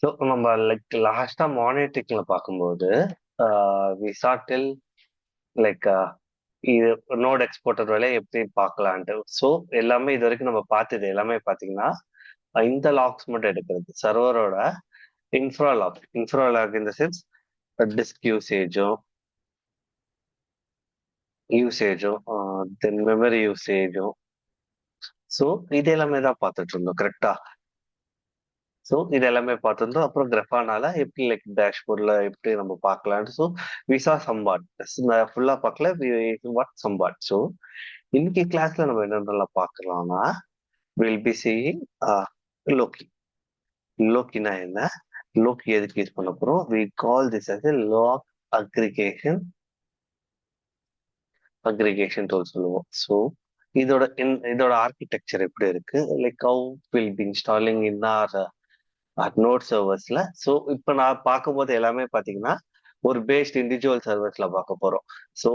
So நம்ம like லாஸ்டா மானிட்டரிங்ல பார்க்கும்போது வி saw till லைக் இது நோட் எக்ஸ்போர்ட்டர் வேலையை எப்படி பார்க்கலான்ட்டு. ஸோ எல்லாமே இது வரைக்கும் நம்ம பார்த்தது எல்லாமே பார்த்தீங்கன்னா இந்த லாக்ஸ் மட்டும் எடுக்கிறது சர்வரோட இன்ஃப்ரா லாக் இந்த சென்ஸ் டிஸ்க் யூசேஜும் தென் மெமரி யூசேஜும். ஸோ இது எல்லாமே தான் பார்த்துட்டு இருந்தோம் கரெக்டா. ஸோ இது எல்லாமே பார்த்துருந்தோம். அப்புறம் கிரஃபானால எப்படி லைக் டேஷ்போர்டில் எப்படி நம்ம பார்க்கலான்ட்டு. ஸோ விசா சம்பாட் ஃபுல்லாக பார்க்கல வாட் சம்பாட். ஸோ இன்னைக்கு கிளாஸ்ல நம்ம என்னென்னலாம் பார்க்கலாம்னா வில் பி சீயிங் லோக்கி. லோக்கினா என்ன, லோக்கி எதுக்கு யூஸ் பண்ண போறோம், we call this as a log aggregation aggregation tool சொல்லுவோம். ஸோ இதோட ஆர்கிடெக்சர் எப்படி இருக்கு, like how will be installing in our node சர்வர்ஸ்ல. ஸோ இப்போ நான் பார்க்கும்போது எல்லாமே பார்த்தீங்கன்னா ஒரு பேஸ்ட் இண்டிவிஜுவல் சர்வர்ஸ்ல பார்க்க போறோம். ஸோ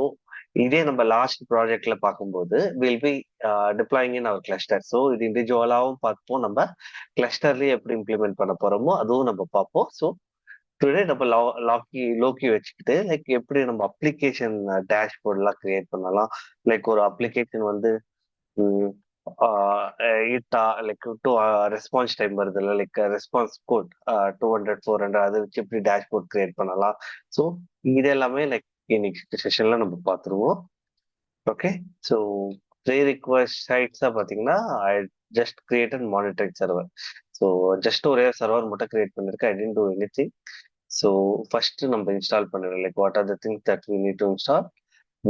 இதே நம்ம லாஸ்ட் ப்ராஜெக்ட்ல பார்க்கும்போது will be deploying in our cluster. So இது இண்டிவிஜுவலாகவும் பார்ப்போம், நம்ம கிளஸ்டர்லயே எப்படி இம்ப்ளிமெண்ட் பண்ண போறோமோ அதுவும் நம்ம பார்ப்போம். ஸோ டுடே நம்ம லோக்கி வச்சுக்கிட்டு லைக் எப்படி நம்ம அப்ளிகேஷன் டேஷ்போர்ட்லாம் கிரியேட் பண்ணலாம். லைக் ஒரு அப்ளிகேஷன் வந்து லைக் டூ ரெஸ்பான்ஸ் டைம் வருது இல்லை, லைக் ரெஸ்பான்ஸ் கோட் 200 400 அதை வச்சு எப்படி டேஷ்போர்ட் கிரியேட் பண்ணலாம். ஸோ இது எல்லாமே லைக் இன்னைக்கு செஷன்ல நம்ம பார்த்துருவோம். ஓகே. ஸோ ப்ரீ ரிக்வஸ்ட் சைட்ஸா பார்த்தீங்கன்னா I just created monitoring server. So just ஒரே சர்வர் மட்டும் கிரியேட் பண்ணிருக்கேன். I didn't do anything. So first நம்ம இன்ஸ்டால் பண்ணிடுறோம். Like what are the things that we need to install,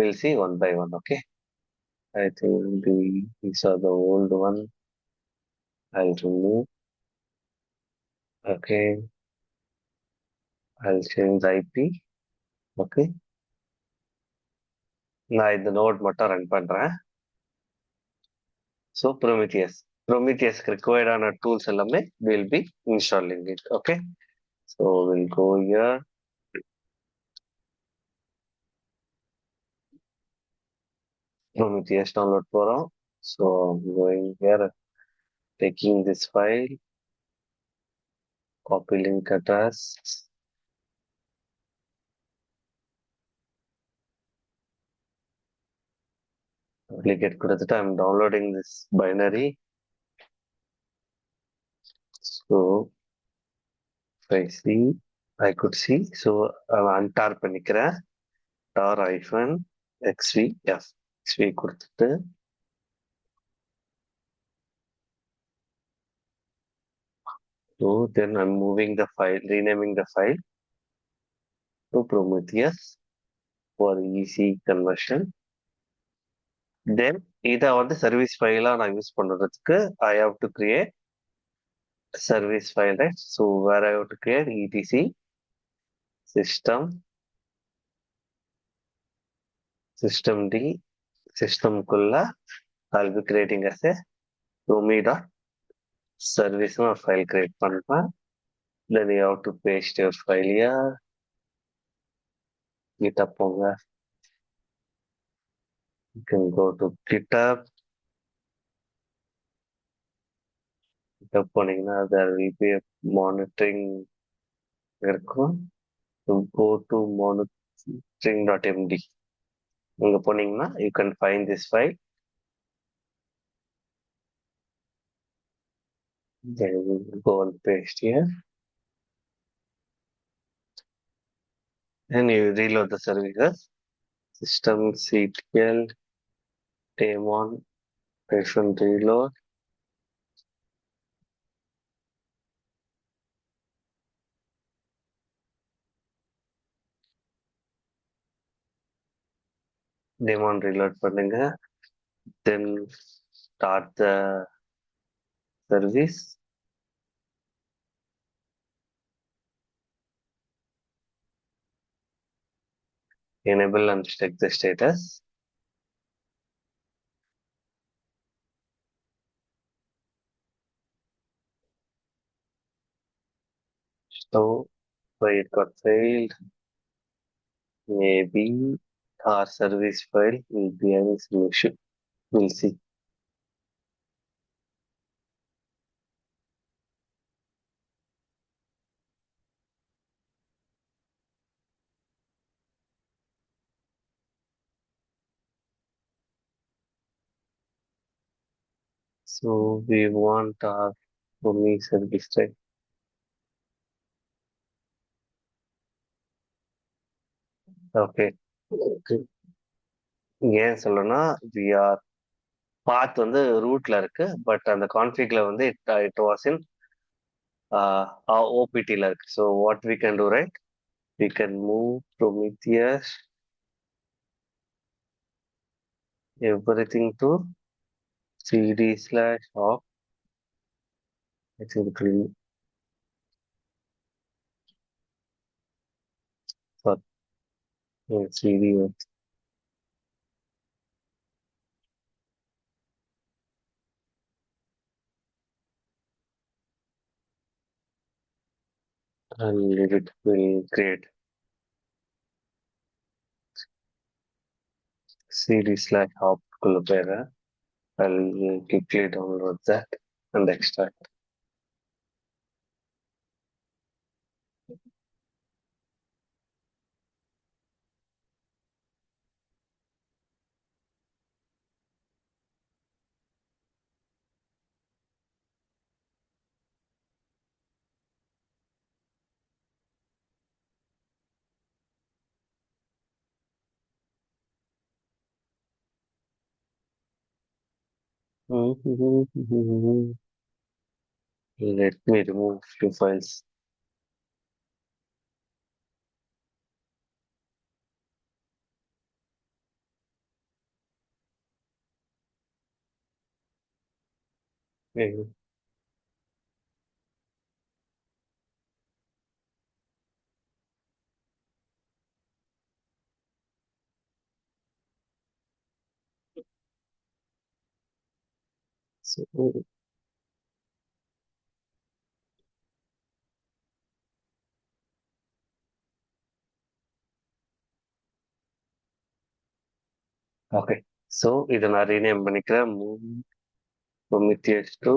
will see one by one. Okay. I think these are the old one. I'll remove. Okay. I'll change the IP. Okay. நான் இந்த note மட்டும் run பண்றேன். So Prometheus ரிக்வயர்டான tools எல்லாமே will be installing it. Okay. So will go here. Prometheus download போறோம். So going here, taking this file, copy link address. Duplicate கொடுத்துட்டு I'm downloading this binary. So if I see, I could see. So untar பண்ணிக்கிறேன். tar hyphen xv xv கொடுத்துட்டு so then I'm moving the file, renaming the file to Prometheus for easy conversion. Then இதை வந்து service ஃபைலா நான் use பண்றதுக்கு I have to create service file, right? So where I have to create etc systemd system குள்ள I'll be creating as a promi.service ஒரு file create பண்றேன். Then you have to paste your file here. GitHub போங்க. You can go to GitHub. GitHub போனீங்கன்னா there will be a monitoring இருக்கும். So go to monitoring.md. இங்க போனீங்கன்னா you can find this file. Then you go and paste here. Then you reload the services. systemctl daemon -reload. daemon reload பண்ணுங்க. Then start the service. Enable and check the status. So it got failed. Maybe our service file will be having some issue. We'll see. So we want our Bhumi service, right? Okay. Okay. ஏன் சொல்லணும்னா we are path வந்து ரூட்ல இருக்கு but அந்த கான்ஃபிக்ல வந்து it was in ஓபிடில இருக்கு. So what we can do right, we can move Prometheus everything to cd slash off. Actually, sorry, cd and it will create cd slash off குள்ள பேரு. I'll quickly download that and extract. Let me remove few files. Okay. So, okay. So இதை நான் rename பண்ணிக்கிறேன். Move Prometheus to.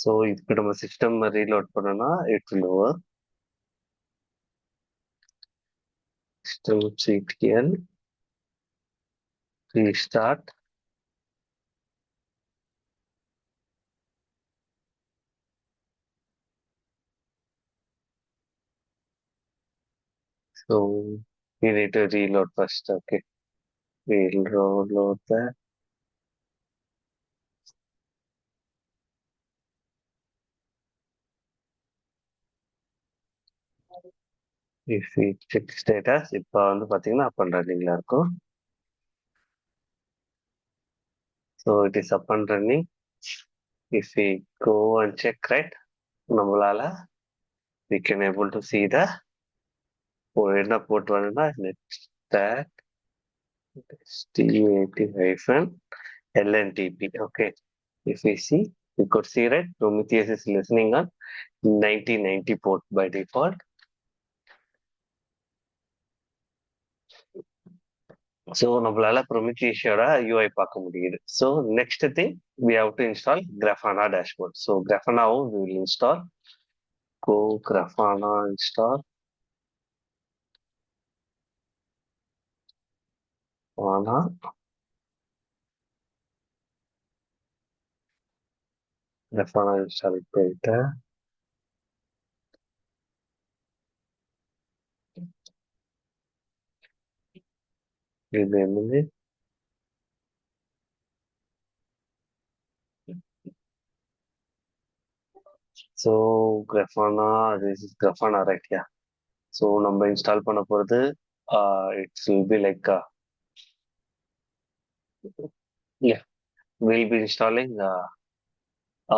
So இப்போ நம்ம system reload பண்ணோம்னா it will work. System ctl restart. So we need to reload first. Okay. We'll reload that. If we check status, இப்போ வந்து பாத்தீங்கன்னா up and running ல இருக்கும். So it is up and running. If we go and check, right, நம்மளால we can able to see the என்ன port வேணும்னா net stack stat hyphen lntp. Okay. If we see, we could see, right, Prometheus is listening on 1990 port by default. So நம்மளால ப்ரொமித்தியஸோட UI பார்க்க முடியுது. So next thing we have to install Grafana dashboard. So Grafana we will install. Go Grafana install. Grafana. Grafana install பண்ணிட்டு இது என்னது? So Grafana, this is Grafana, right? Yeah. So நம்ம install பண்ண போறது it will be like yeah, we'll be installing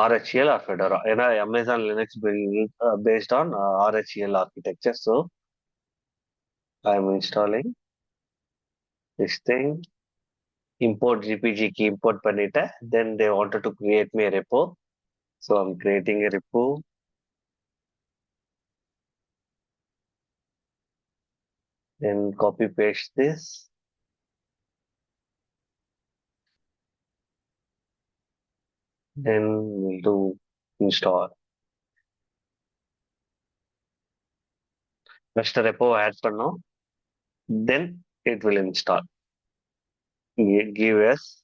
RHEL or Fedora. ஏன்னா Amazon Linux built based on RHEL architecture. So I'm installing this thing. Import GPG key import பண்ணிட்டேன். Then they wanted to create me a repo. So I'm creating a repo. Then copy paste this. Then we'll do install. First repo add பண்ணோம். Then it will install. give us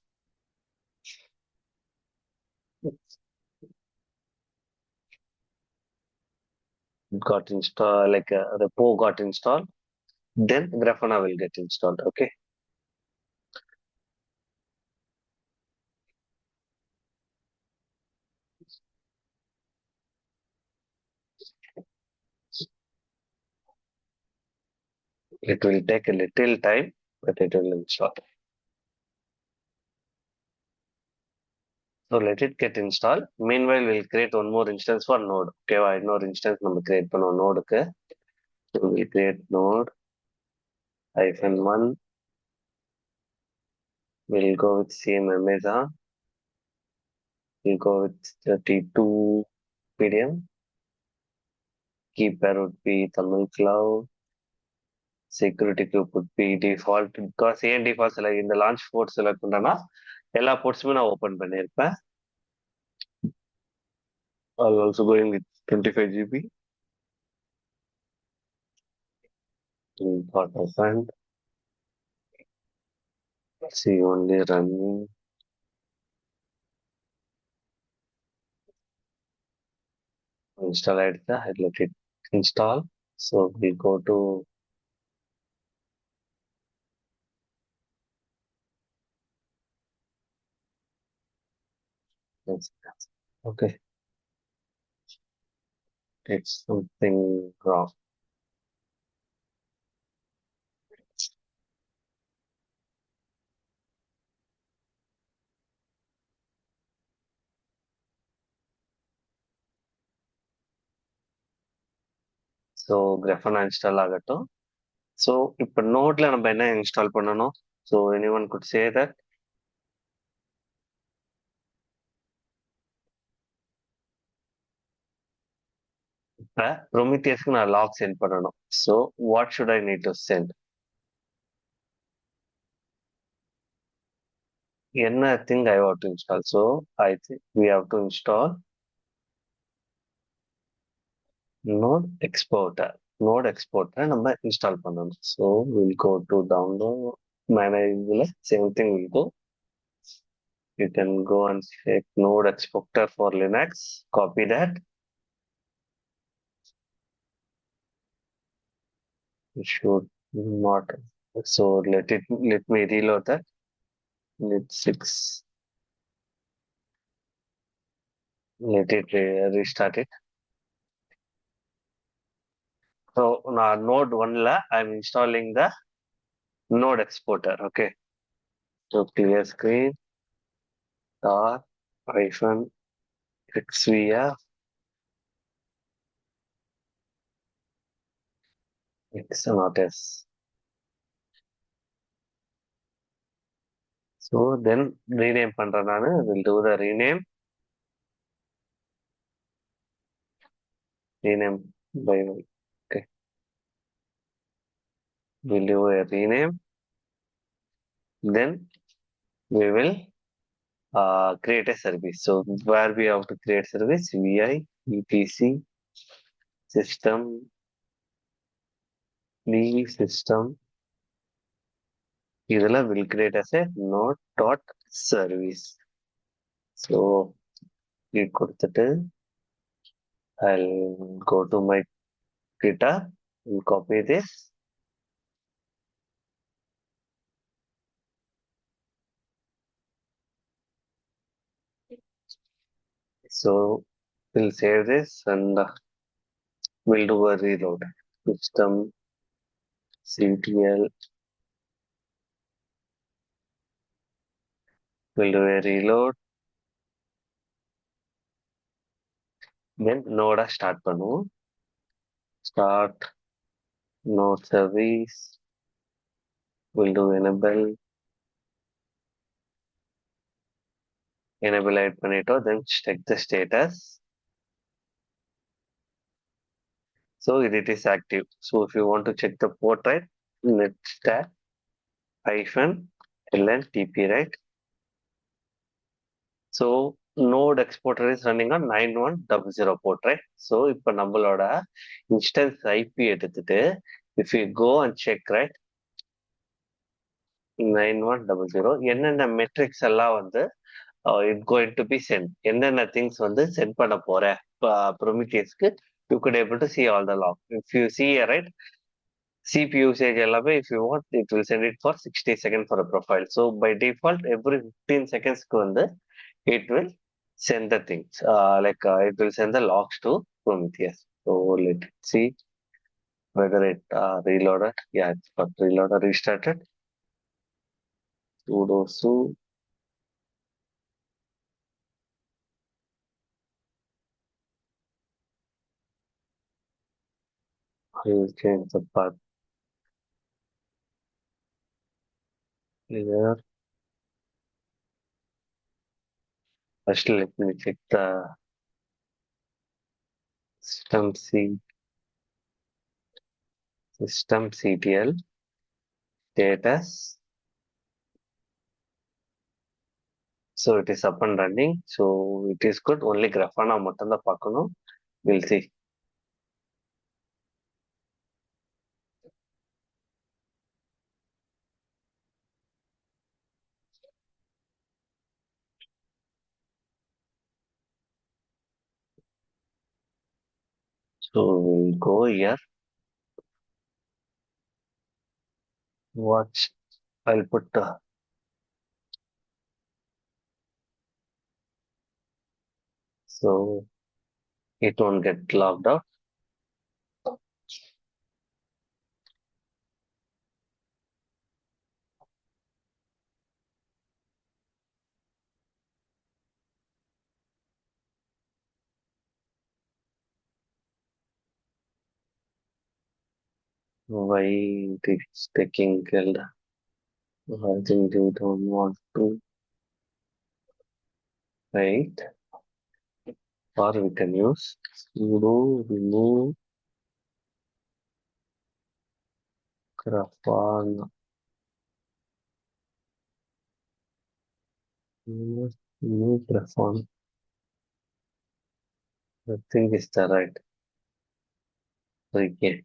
got installed, like repo got installed, then Grafana will get installed. Okay. It will take a little time, but it will install. So let it get installed. Meanwhile, we'll create one more instance for node. Okay, இன்னொரு instance நம்ம create பண்ணுவோம் நோடுக்கு. So we'll create node -1. We'll go with same Amazon. We'll go with 32 PDM. Keeper would be Tamil Cloud. Security group would be default. Because ஏன் default select இந்த launch port select பண்றேன்னா எல்லா portsமே நான் open பண்ணியிருப்பேன். I'll also going with 25 GB. Got opened. See only running. Install ಆಯ್ತಾ, let it install. So we go to okay, it's something wrong. So Grafana install ஆகட்டும். So இப்போ நோட்ல நம்ம என்ன இன்ஸ்டால் பண்ணணும்? So anyone could say that? இப்போ ப்ரொமித்தியஸ்க்கு நான் lock send பண்ணணும். So what should I need to send? என்ன thing I want to install? So I think we have to install node exporter. Node exporter நம்ம install பண்ணணும். So we'll go to download, manage, same thing will go. You can go and check node exporter for Linux, copy that. It should not. So let me reload that. Let 6. Let it restart it. So now node 1 la I'm installing the node exporter. Okay. So clear screen star hyphen xvf x not s. So then rename பண்றேன் நானு. We'll do the rename by okay. We'll do a rename. Then we will create a service. So where we have to create service, vi etc system the system இதெல்லாம் will create as a node dot service. So இது கொடுத்துட்டு I'll go to my GitHub and copy this. So we'll save this and we'll do a reload. System ctl. We'll do a reload. Then node start பண்ணுவோம். Start node service. We'll do enable add பண்ணிட்டோம். Then check the status. So it is active. So if you want to check the port, right, let's tag -lntp, right? So node exporter is running on 9100 port, right? So இப்போ நம்மளோட instance IP எடுத்துட்டு if you go and check, right, 9100 என்னென்ன metrics எல்லாம் வந்து it going to be sent என்னென்ன things வந்து send பண்ண போற ப்ரொமித்தியஸ்க்கு you could able to see all the log if you see right CPU usage எல்லாமே if you want it will send it for 60 seconds for a profile so by default every 15 seconds க்கு வந்து it will send the things it will send the logs to Prometheus so let's see whether it reloaded yeah it's got reloaded restarted sudo su I will change the path here first let me check the system c system ctl status so it is up and running so it is good only grafana மட்டும் தான் பார்க்கணும் we'll see so we'll go here watch I'll put so it won't get logged out why it is taking killed I think they don't want to wait or we can use sudo remove grafana remove grafana I think is the right again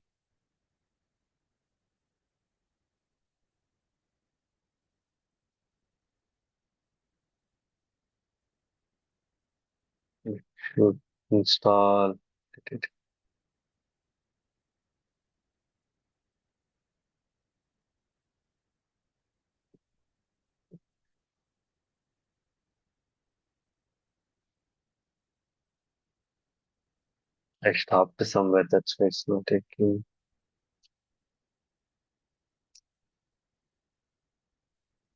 it should install it. I stopped somewhere that's why it's not taking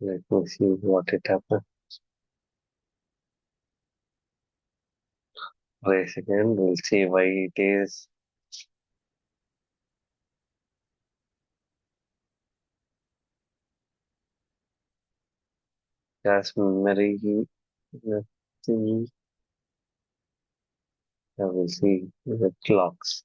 let me see what it happened wait again we'll see why it is gas memory nothing I will see the clocks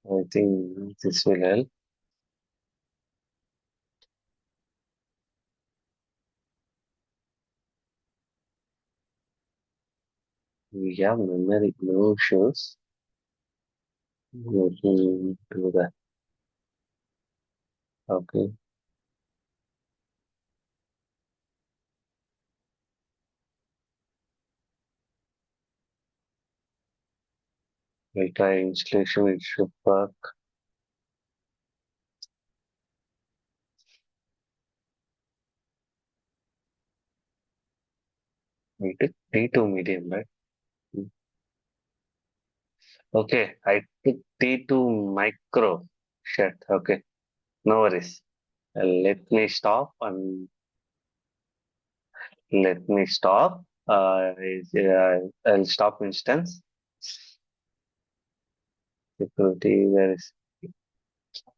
I think this will help we have memory no issues let me do that okay we'll try installation it should work we took T2 medium right okay I took T2 micro shit okay no worries let me stop and let me stop. I'll stop instance. Security, where is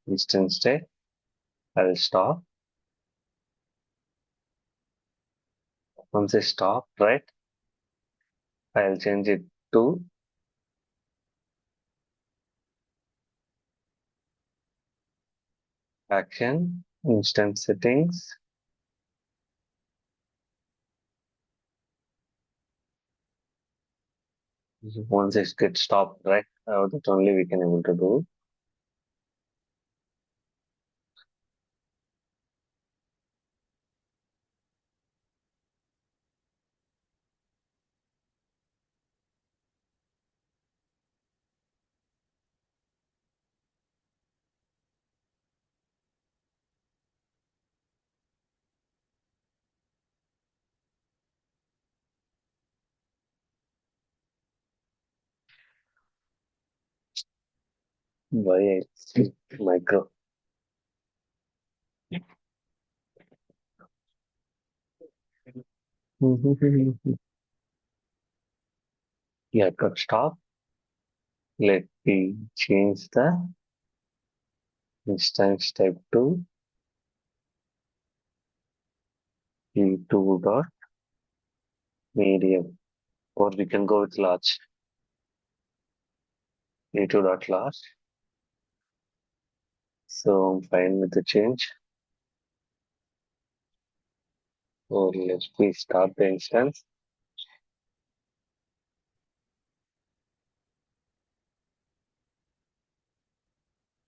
instance state? I'll stop. Once I stop, right, I'll change it to action, instance settings, Once it gets stopped, right? That only we can able to do. Why I see micro. Yeah, got stop. Let me change the instance type to E2 dot medium, or we can go with large. E2 dot large. So I'm fine with the change. Or let me start the instance.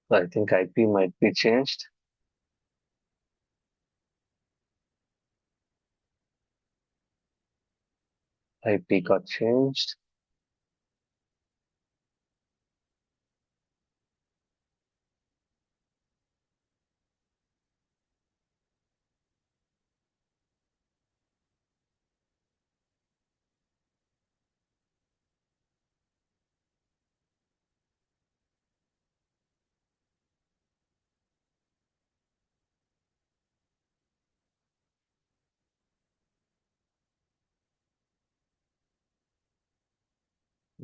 I think IP might be changed. IP got changed.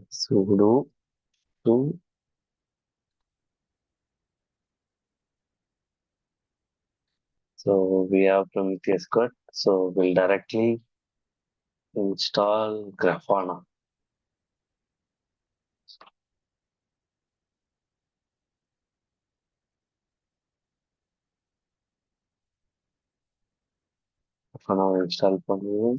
Sudo to. So we have Prometheus code. So we'll directly install Grafana. Grafana will install பண்ணி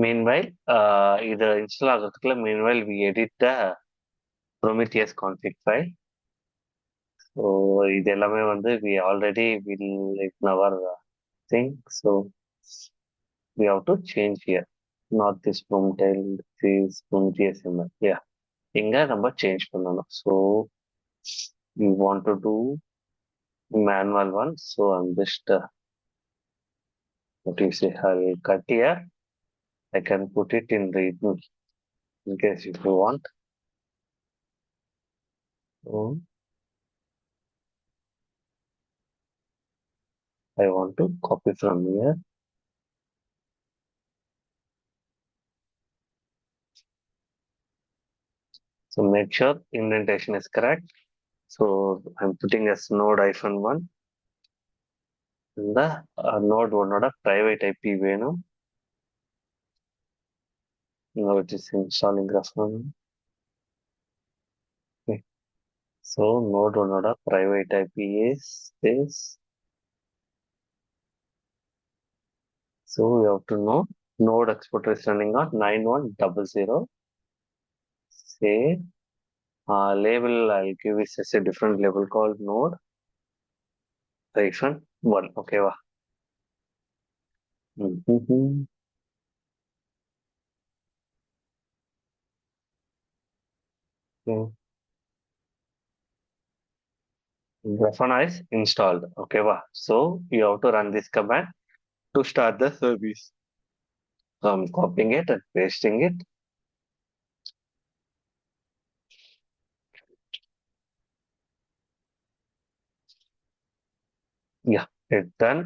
meanwhile, இது install ஆகிறதுக்குள்ள meanwhile we edit the Prometheus config file. So இது எல்லாமே வந்து we already will in our thing. So we have to change here. Not this promtail, this Prometheus ML. Yeah. இங்க நம்ம change பண்ணணும். So we want to do manual one. So I'm just what do you say? I'll cut here. I can put it in readme in case if you want. So I want to copy from here. So make sure indentation is correct. So I'm putting as node -1 in the node one private IP வேணும். Now it is installing Grafana. Okay. So node one private IP is this. So we have to know node exporter is running on 9100. Say label, I'll give it as a different label called node -1. Okay, wow. Mhm. Okay. Grafana is installed. Okay, wow. So you have to run this command to start the service. So I'm copying it and pasting it. Yeah, it's done.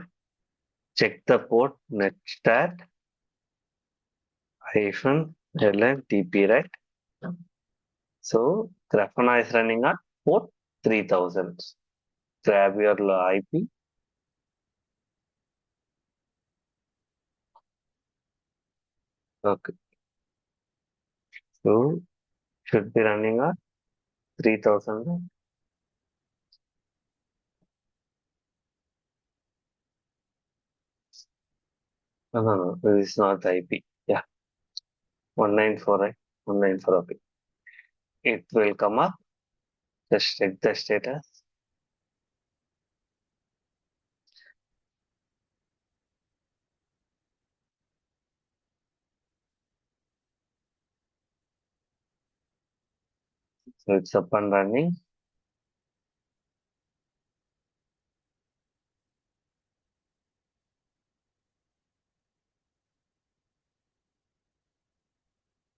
Check the port netstat -lntp, right? So Grafana is running at port 3000. Grab your IP. Okay. So should be running at 3000. No, no, no, this is not the IP. Yeah, 194, right? 194, okay. It will come up. Just check the status. So it's up and running.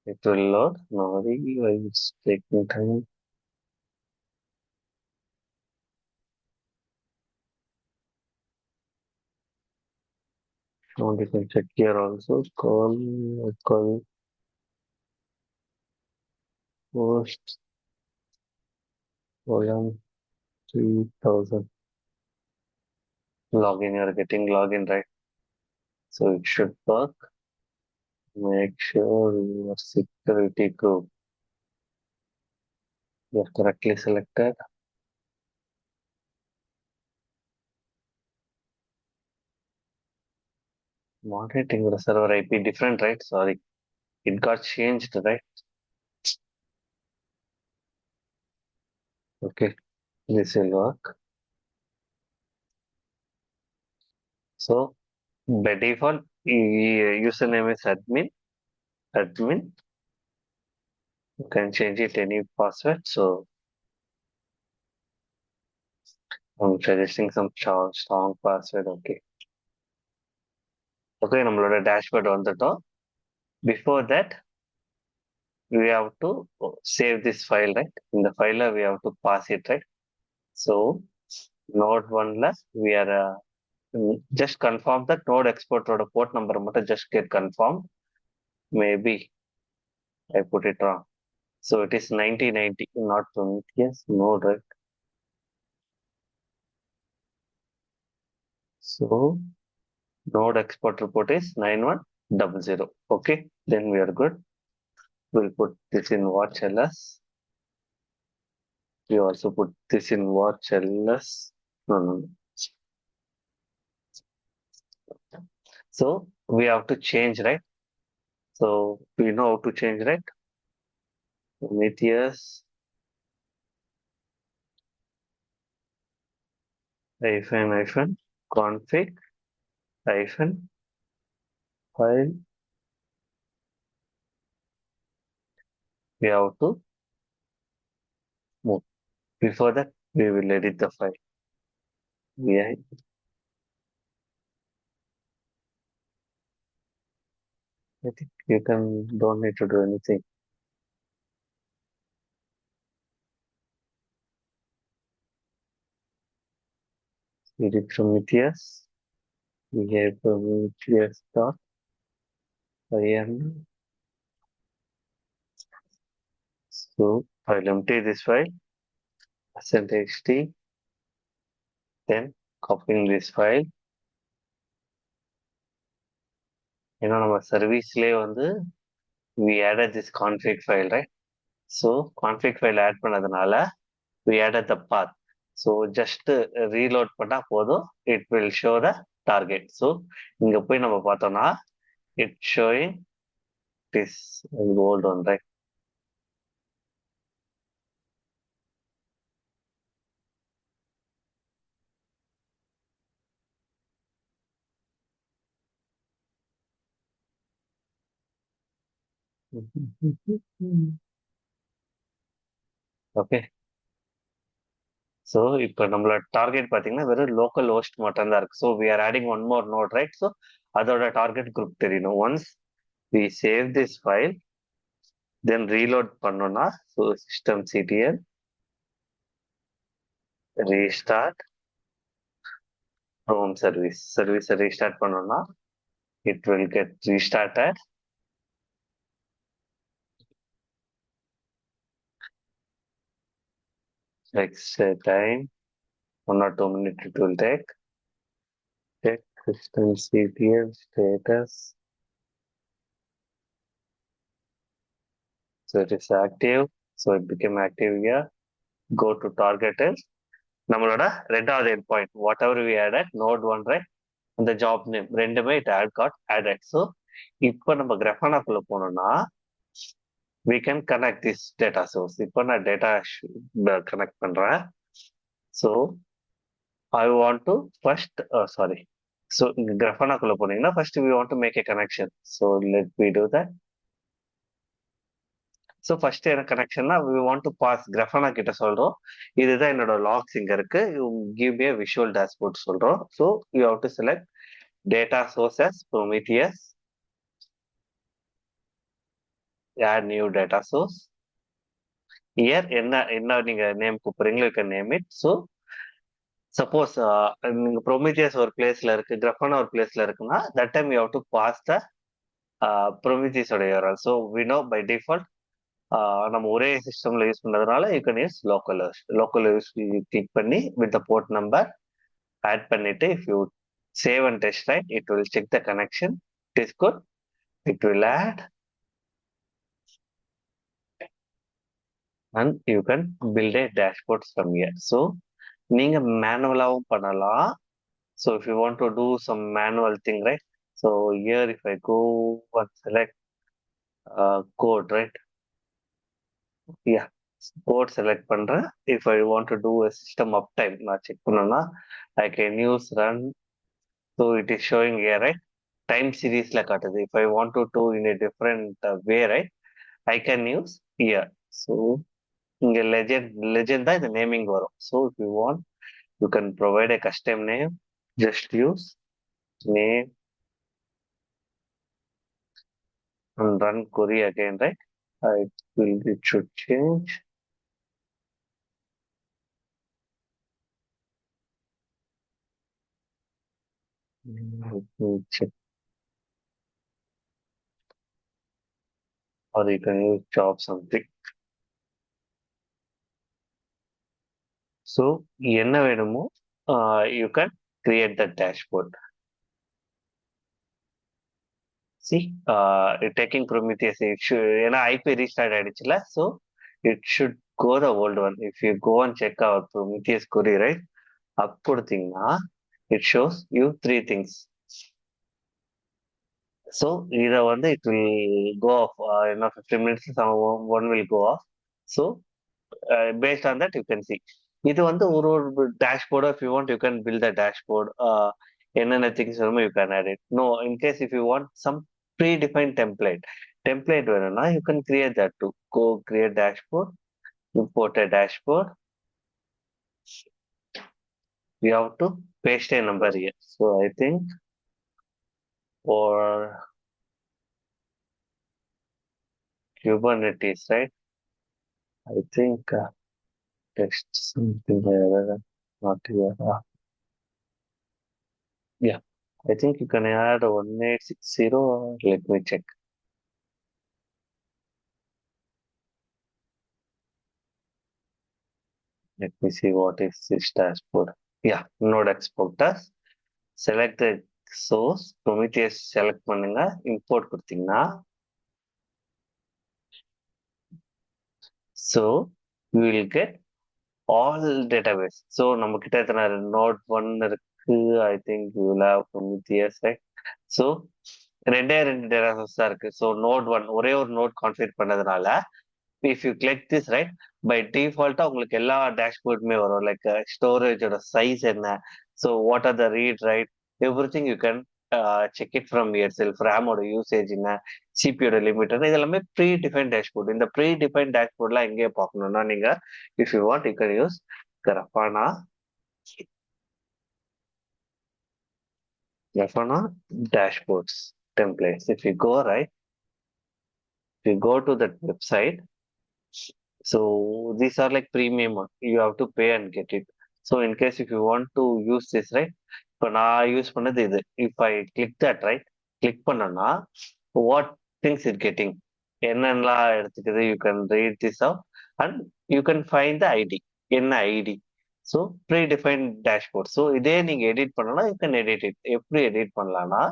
It will load. No, it's taking time. Now you can check here also. Call post volume 3000. Login, you're getting login, right? So it should work. Make sure your security group you're correctly selected. Monitoring the server IP different, right? Sorry. It got changed, right? Okay. This will work. So by default, username is admin. Admin. You can change it any password. So I'm suggesting some strong password. Okay. Okay, நம்மளோட dashboard வந்துட்டோம். Before that, we have to save this file, right? In the file, we have to pass it, right? So node 1 we are just confirm that node export or port number மட்டும் just get confirmed. Maybe I put it wrong. So it is 9090, not Prometheus node, right? So node export report is 9100. Okay, then we are good. We'll put this in watch ls. We also put this in watch ls. No, no, no. So we have to change, right? So we know how to change, right? Prometheus hyphen config hyphen file. We have to move. Before that, we will edit the file. Yeah, I think you can don't need to do anything. Edit Prometheus. We have Prometheus dot im. So I'll empty this file, %xt, then copying this file. நம்ம சர்வீஸ்லேயே வந்து we added this config file, right? So config file add பண்ணதுனால we added the path. So just reload பண்ணா போதும், it will show the target. So இங்க போய் நம்ம பார்த்தோம்னா it's showing this gold one, right? Okay. So இப்போ நம்மளோட target பார்த்தீங்கன்னா வெறும் லோக்கல் ஹோஸ்ட் மட்டும் தான் இருக்கு. So we are adding one more node, right? So அதோட டார்கெட் குரூப் தெரியணும். Once we save this file then reload பண்ணோம்னா, so system CTL restart home சர்வீஸை ரீஸ்டார்ட் பண்ணோம்னா it will get restarted. Next time 1 or 2 minutes it will take. Check system CTL status. So it is active. So it became active here. Go to targeted. நம்மளோட ரெண்டாவது end point whatever we added node one right அந்த job name ரெண்டுமே it had got added. So இப்போ நம்ம கிரஃபானாக்குள்ள போனோம்னா we can connect this data source. இப்போ நான் data connect பண்றேன். So I want to first sorry. So கிரஃபானாக்குள்ள போனீங்கன்னா first we want to make a connection. So let me do that. So first எனக்கு கனெக்ஷன்னா we want to pass Grafana கிட்ட சொல்றோம், இதுதான் என்னோட லாக்ஸ் இங்க இருக்கு, you give a visual dashboard சொல்றோம். So you have to select data sources Prometheus, add new data source. Here என்ன என்ன நீங்க நேம் கூப்பிடுறீங்களோ you can name it. So suppose நீங்க ப்ரோமீத்தியஸ் ஒரு பிளேஸ்ல இருக்கு, கிரஃபானா ஒரு பிளேஸ்ல இருக்குன்னா that time you have to pass the ப்ரோமீத்தியஸோட URL. So we know by default நம்ம ஒரே சிஸ்டம்ல யூஸ் பண்றதுனால you can use local use click பண்ணி வித் போர்ட் நம்பர் ஆட் பண்ணிட்டு if you save and test right it will check the connection. It is good. It will add and you can build a dashboard from here. So நீங்க மேனுவலாவும் பண்ணலாம். So if you want to do some manual thing right, so here if I go and select code right, yeah code select பண்றேன். If I want to do system up time நான் check பண்ணேன்னா I can use run. So it is showing here right, time சீரீஸ்ல காட்டுது. If I want to do in a different way right I can use here. So இங்க legend தான் இந்த naming வரும். So if you want you can provide a custom name, just use name and run query again, right? It should change. Let me check. Or you can use job something. So என்ன வேணுமோ you can create the dashboard. See, taking Prometheus, it should, ஏன்னா IP restart ஆயிடுச்சுல, so it should go the old one. If you go and check out Prometheus query, right, up கொடுத்தீங்கன்னா it shows you three things. So இதை வந்து it will go off, 15 minutes one will go off. So based on that you can see. இது வந்து ஒரு ஒரு dashboard, if you want you can build a dashboard. என்னென்ன things வேணுமோ you can add it. No, in case if you want some predefined template வேணும்னா you can create that too. Go create dashboard, import a dashboard. You have to paste a number here. So I think for Kubernetes, right? I think text something here, not here. Yeah, I think you can add 1860. Let me check. Let me see what is this dashboard. Yeah, node exporters. Select the source. Prometheus select பண்ணுங்க. Import கொடுத்தீங்கன்னா so you will get all database. So நம்ம கிட்ட எத்தனை node 1 இருக்கு. I think you will have Prometheus, right? So ரெண்டு data source தான் இருக்கு. So node one ஒரே ஒரு நோட் கான்ஃபிகர் பண்ணதுனால if you click this right by டிஃபால்ட்டா உங்களுக்கு எல்லா டேஷ்போர்டுமே வரும். லைக் ஸ்டோரேஜோட சைஸ் என்ன, so what are the read write, everything you can check it from yourself. ரேமோட யூசேஜ் என்ன, சிபியோட லிமிட் என்ன, இது எல்லாமே ப்ரீ டிஃபைன் டேஷ்போர்ட். இந்த ப்ரீ டிஃபைன் டேஷ்போர்ட்லாம் எங்கேயே பார்க்கணும்னா நீங்க if you want you can use Grafana dashboards templates. If you go right, if you go to that website, so these are like premium one. You have to pay and get it. So in case if you want to use this, right, இப்போ நான் use பண்ணது இது. If I click that, right, click பண்ணனா what things it getting, என்னென்னலாம் எடுத்துக்குது, you can read this out and you can find the ID. என்ன ID? So predefined dashboard. So இதே நீங்க எடிட் பண்ணனா you can edit it. எப்படி edit பண்ணலாம்னா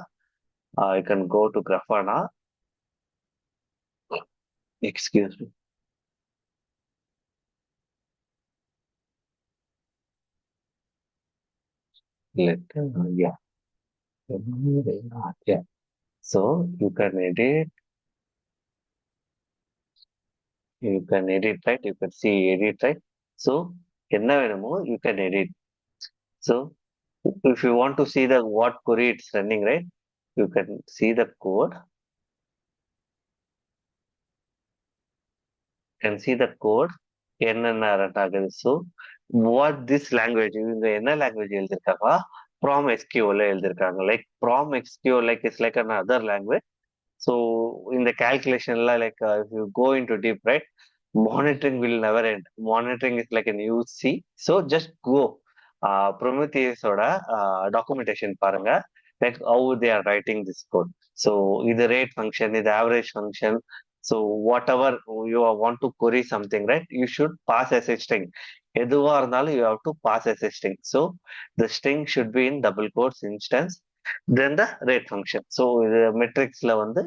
you can go to Grafana. Excuse me. Yeah. Yeah. So you can edit, right? You can see edit, right? So என்ன வேணுமோ you can edit. So if you want to see the what query it's running, right? You can see the code and see the code என்னென்ன run ஆகுது. So what this language இவங்க என்ன language எழுதிருக்காங்க? Prom SQL எழுதிருக்காங்க. Like Prom SQL like is like another language. So in the calculation, like if you go into deep, right, monitoring will never end. Monitoring is like a new sea. So just go. Prometheus oda documentation paranga, like how they are writing this code. So the rate function, the average function. So whatever you want to query something, right, you should pass as a string. எதுவா இருந்தாலும் you have to pass as a string. So the string should be in double quotes instance then the rate function. So the metrics la வந்து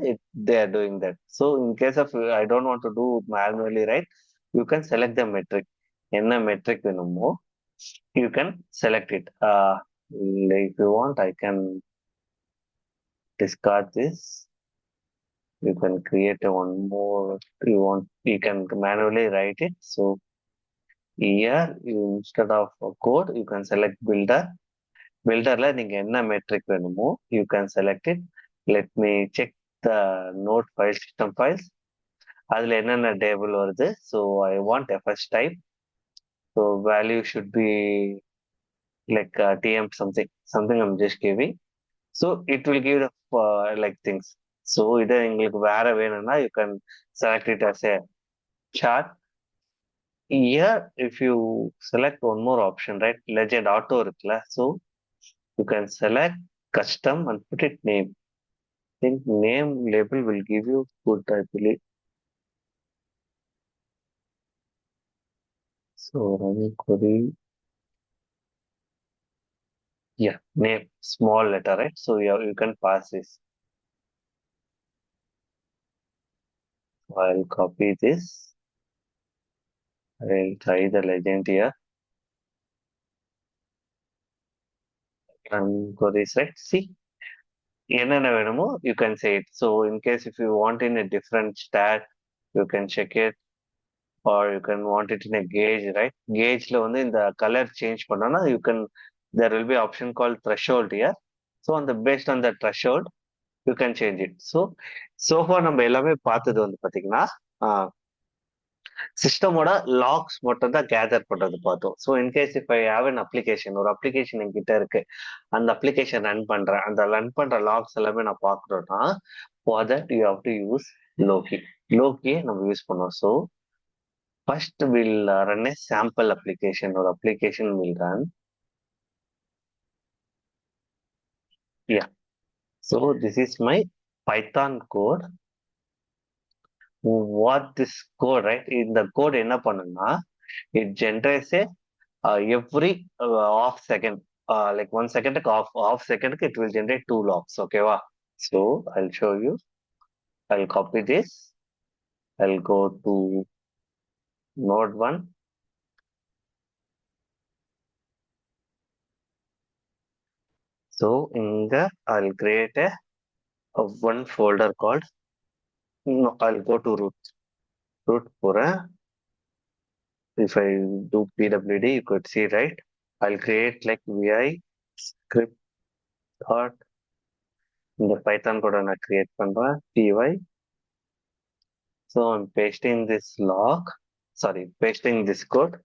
they are doing that. So in case of I don't want to do manually, right, you can select the metric. என்ன metric வேணுமோ you can select it. If you want, I can discard this. You can create a one more. You want, you can manually write it. So here you, instead of a code, you can select builder. Builderல நீங்க என்ன metric வேணுமோ you can select it. Let me check the node file system files. அதுல என்னென்ன table வருது. So I want FS type. So value should be like TM something I'm just giving. So it will give the like things. So இதை எங்களுக்கு வேற வேணும்னா you can select it as a chart. Here if you select one more option, right, legend auto இருக்குல்ல, so you can select custom and put it name. Think name label will give you good, I believe. So running query, yeah, name small letter, right? So you can pass this. I'll copy this. I'll try the legend here and queries, right? See, என்னென்ன வேணுமோ you can say it. So in case if you want in a different stat, you can check it, or you can want it in a gauge, right? Gaugeல வந்து இந்த color change பண்ணோம்னா you can, there will be option called threshold here. So on the based on the threshold you can change it. So far நம்ம எல்லாமே பார்த்தது வந்து பாத்தீங்கன்னா சிஸ்டமோட லாக்ஸ் மட்டும் தான் கேதர் பண்றது பார்த்தோம். ஸோ இன்கேஸ் இப்போ ஐ ஹாவ் அன் அப்ளிகேஷன், ஒரு அப்ளிகேஷன் என்கிட்ட இருக்கு, அந்த அப்ளிகேஷன் ரன் பண்றேன், அந்த ரன் பண்ற லாக்ஸ் எல்லாமே நான் பார்க்கணும்னா for that you have to use Loki. லோக்கியை நம்ம யூஸ் பண்ணோம். So first will run a sample application, ஒரு application will run. Yeah. So this is my Python code. What this code, right? இந்த code என்ன பண்ணுன்னா it generates a every half second, like 1 second half second it will generate two logs. Okay, wow. So I'll show you. I'll copy this. I'll go to node 1. So in the I'll create a one folder called, no, I'll go to root for a, if I do pwd you could see, right, I'll create like vi script dot, இந்த python code நான் create பண்றேன் py. So I'm pasting this log, sorry, pasting this code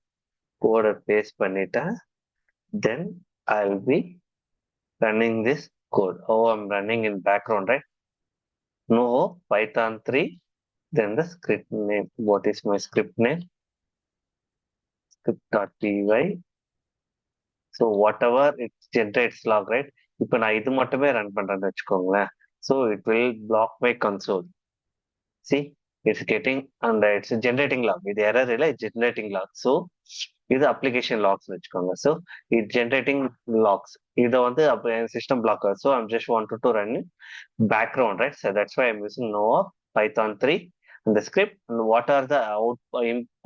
paste பண்ணிட்டேன். Then I'll be running this code. Oh, I'm running in background, right? No Python 3. Then the script name. What is my script name? Script.py. So whatever it generates log, right? இப்போ நான் இது மட்டுமே run பண்றேன்னு வச்சுக்கோங்களேன். So it will block my console. See, it's getting and it's generating log. இது error இல்ல, it's generating log. So இது application logs வச்சுக்கோங்க. So it's generating logs. இதை வந்து system blocker. So I'm just wanted to run in background, right? So that's why I'm using no Python 3 in the script, and what are the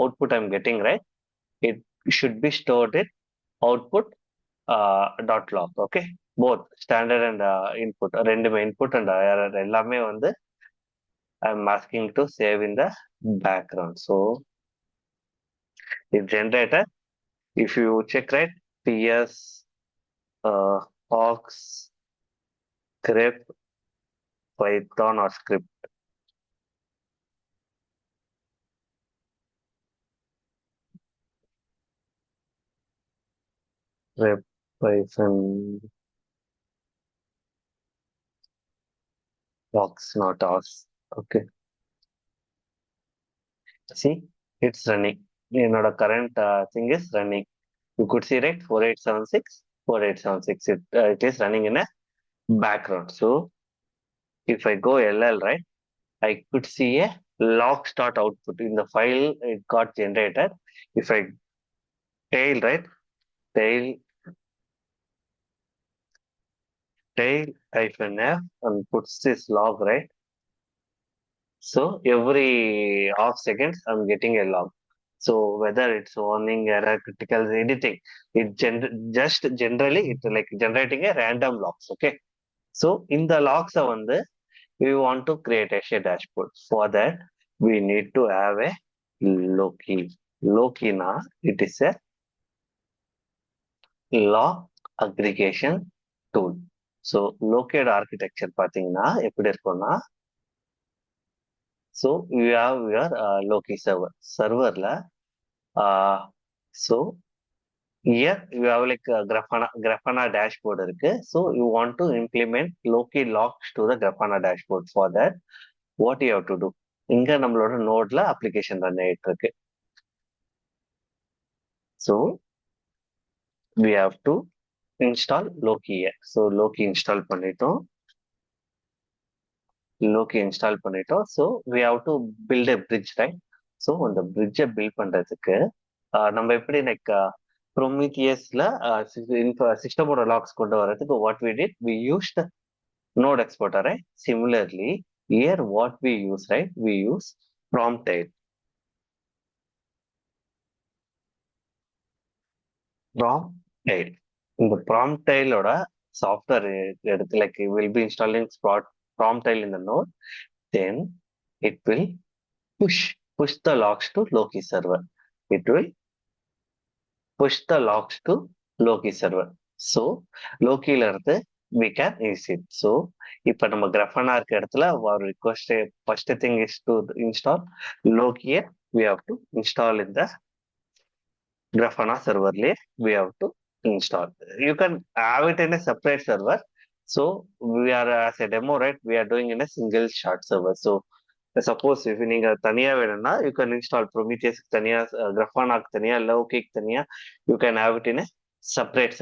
output I'm getting, right? It should be stored in output dot log. Okay, both standard and input, ரெண்டுமே input and error எல்லாமே வந்து I'm asking to save in the background. So if generator, if you check, right, ps aux grep python or script, grep python aux, not os. Okay, see, it's running. என்னோட current thing is running. You could see, right, 4876, 4876. It is running in a background. So if I go ll, right, I could see a log start output in the file it got generated. If I tail, right, tail tail hyphen f and puts this log, right. So every half seconds I'm getting a log. So whether it's warning, error, critical, anything, it just generally it like generating a random logs. Okay. So in the logs வந்து we want to create a dashboard. For that, we need to have a Loki. Loki na, it is a log aggregation tool. So Loki architecture பார்த்தீங்கன்னா எப்படி இருக்கும்னா, so we have your Loki server. Serverல, uh, so here you have like a Grafana dashboard இருக்கு. So you want to implement Loki logs to the Grafana dashboard. For that, what you have to do? இங்க நம்மளோட நோட்ல application run ஆயிட்டு இருக்கு. So we have to install Loki. So Loki install பண்ணிட்டோம். Loki install பண்ணிட்டோம். So we have to build a bridge, right? So அந்த bridge build பண்றதுக்கு நம்ம எப்படி like Prometheusல சிஸ்டமோட லாக்ஸ் கொண்டு வரதுக்கு what we did, we used node exporter, right? Similarly, here what we use, right? We use promtail. Promtail. இந்த promtailோட software எடுத்து like will be installing promtail in the node, then it will push the logs to Loki server. It will push the logs to Loki server. So Lokiல இருந்து we can use it. So இப்ப நம்ம Grafana இருக்க இடத்துல our request first thing is to install Loki. We have to install in the Grafana server layer. We have to install. You can have it in a separate server. So we are as a demo, right? We are doing in a single shard server. So suppose if நீங்க தனியா வேணும்னா you can install Prometheus தனியா, Grafana தனியா, Loki தனியா, you can have it in a separate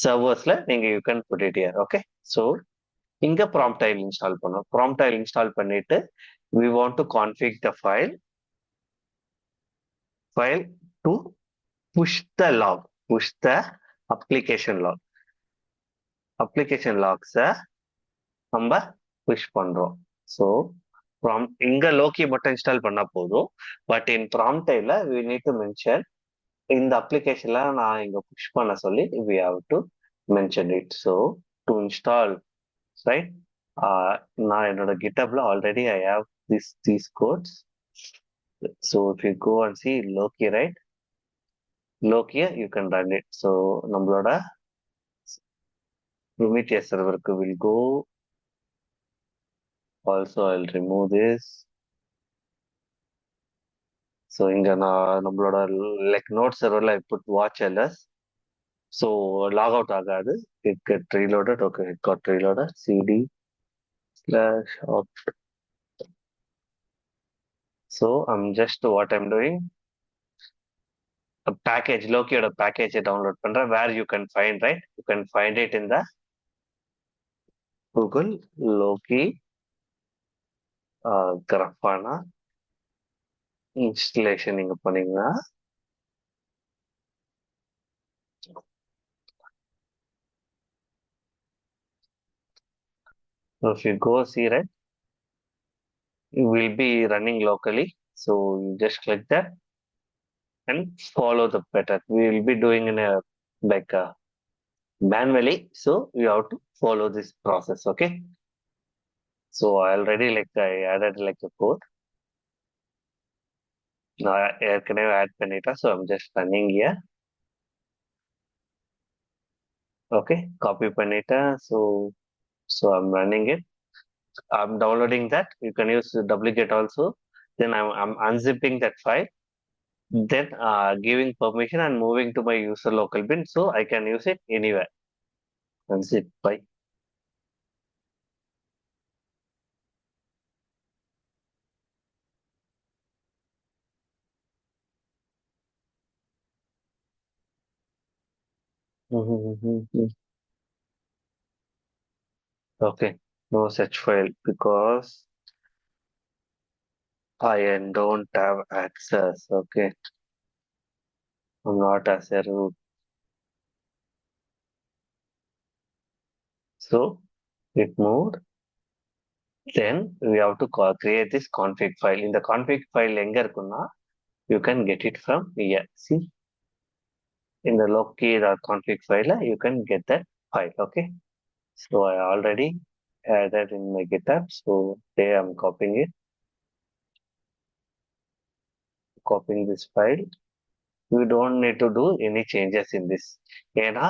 serversல நீங்க you can put it here. Okay. So இங்க promtail install பண்ணோம். Promtail install பண்ணிட்டு we want to configure the file to push the application log. Application logs நம்ம push பண்றோம். So இங்க Loki மட்டும் install பண்ணா போதும். பட் இன் ப்ராம்டைல we need to mention இந்த அப்ளிகேஷன்ல நான் இங்க புஷ் பண்ண சொல்லி we have to mention it. So to install, right, நான் என்னோட GitHubல already I have these codes. So if you go and see Loki, right, Loki you can run it. So நம்மளோட Prometheus serverக்கு will go. Also I'll remove this. So இங்க நான் நம்மளோட like node serverல I put watch ls. So log out ஆகாது. It get reloaded. Okay, it got reloaded. cd/opt. So I'm just what I'm doing, a package Lokiயோட package download பண்றேன். Where you can find, right, you can find it in the Google Loki Grafana installation. நீங்க பண்ணீங்கன்னா if you go see, right, will be running locally. So you just click that and follow the pattern. We will be doing in a like manually. So you have to follow this process. Okay. So I already like I added like a code. Now can I add Panita? So I'm just running here. Okay, copy Panita. So I'm running it. I'm downloading that. You can use the duplicate also. Then I'm unzipping that file. Then giving permission and moving to my user local bin so I can use it anywhere. Unzip by. Okay, no such file because I don't have access. Okay, I'm not as a root. So it moved. Then we have to create this config file. In the config file, எங்க இருக்குன்னா, you can get it from here. See, in the Loki config file, you can get that file. Okay, so I already added in my GitHub. So there I'm copying this file. You don't need to do any changes in this. ஏன்னா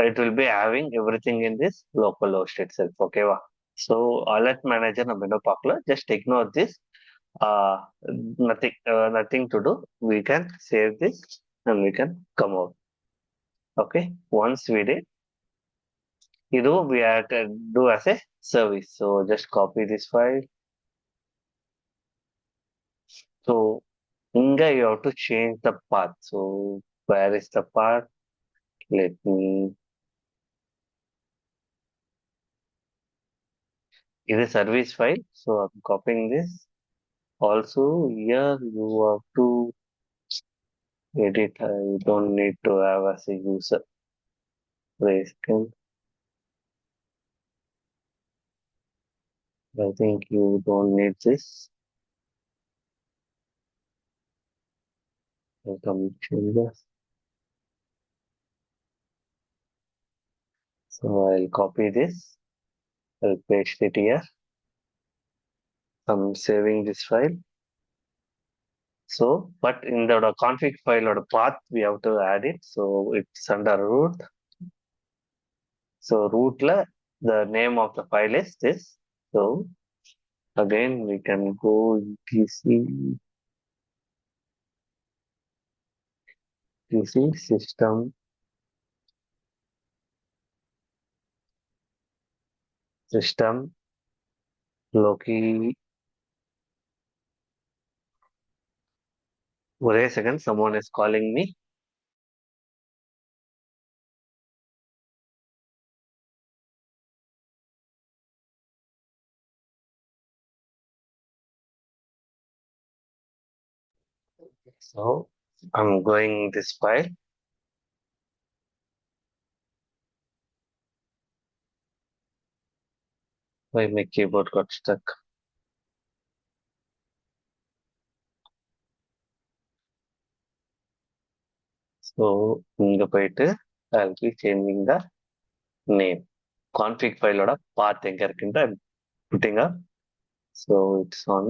it will be having everything in this local host itself. Okay, va? So alert manager நம்ம இன்னும் பார்க்கல. Just ignore this. Uh, nothing to do. We can save this and we can come out. Okay, once we did, we have to do as a service. So just copy this file. So inga you have to change the path. So where is the path? Let me. Is a service file. So I'm copying this. Also here you have to edit. You don't need to have as a user. Second. I think you don't need this. Some changes. So I'll copy this. I'll paste it here. I'm saving this file. So, but in the config file or the path, we have to add it. So it's under root. So root the name of the file is this. So again, we can go DC system Loki. Wait a second, someone is calling me. So I'm going this file. Why my keyboard got stuck? So இங்க போயிட்டு I'll be changing the name. Config file ஓட path எங்க இருக்குன்ற putting up. So it's on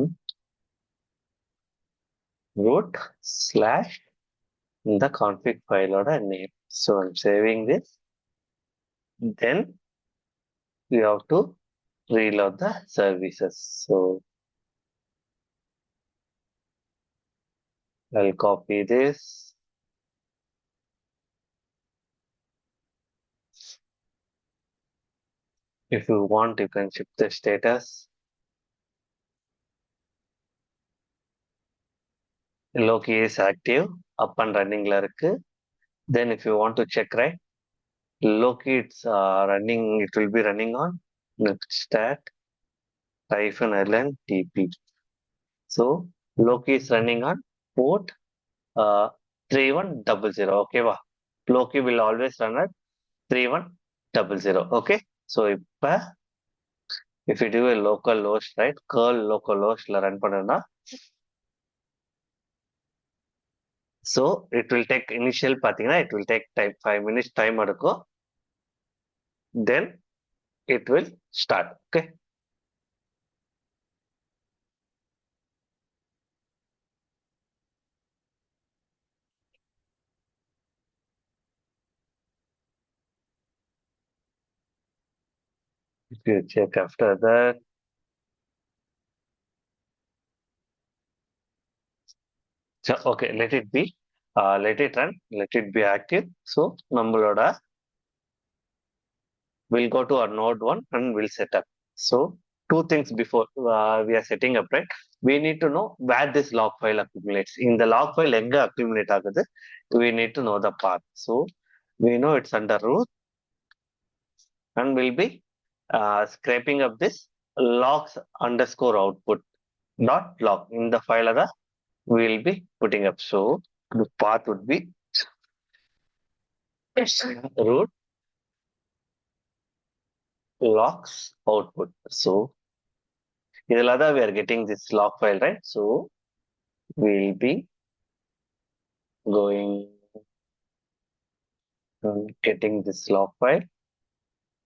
root / the config file order name. So I'm saving this. Then you have to reload the services. So I'll copy this. If you want, you can shift the status. Loki is active, up and running la irukku. Then if you want to check, right, Loki it's running, it will be running on stat -ln tp. So Loki is running on port 3100. Okay, va? Loki will always run at 3100. Okay, so இப்ப if you do a local host, right, curl local hostல run பண்ணனா, so it will take initial பாத்தீங்கன்னா it will take time 5 minutes time எடுக்கும், then it will start. Okay. If you check after that, so okay, let it be, let it run, let it be active. So நம்மளோட we'll go to our node one and we'll set up. So two things before we are setting up, right? We need to know where this log file accumulates. In the log file, எங்க accumulate ஆகுது, we need to know the path. So we know it's under root and we'll be scraping up this logs underscore output dot log. In the file, we'll be putting up. So the path would be root logs output. So இதுல தான் we are getting this log file, right? So we'll be going and getting this log file.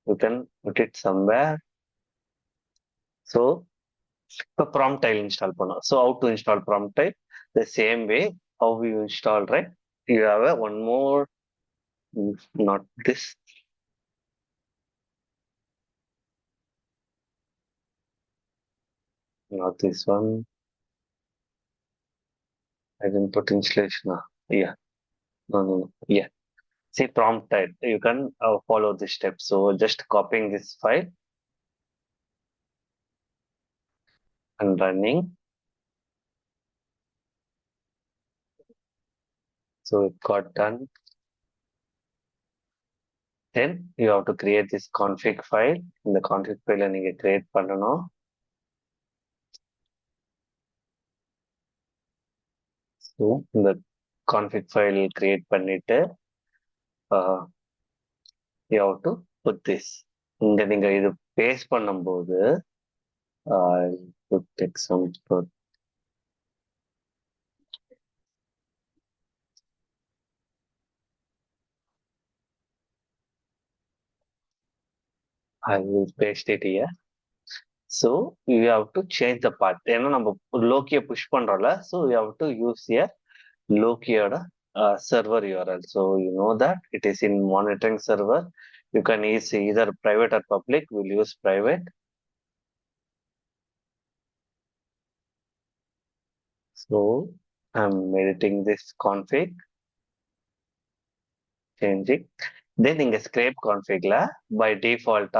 You can put it somewhere. So the promtail install பண்ணோம். So how to install promtail? The same way how you install, right? You have one more, not this. Not this one. I didn't put installation. Yeah. No, no, no. Yeah. See promtail. You can follow this step. So just copying this file and running. So it got done. Then you have to create this config file. In the config file, நீங்க create பண்ணணும். So இந்த config file create பண்ணிட்டு, you have to put this. இங்க நீங்க இது paste பண்ணும்போது, put example. I will paste it here. So you have to change the path. ஏன்னா நம்ம லோக்கியை push பண்றோம்ல, so you have to use here Lokiயோட server URL. So you know that it is in monitoring server. You can use either private or public. We'll use private. So I'm editing this config, changing. Then in the scrape config, by default,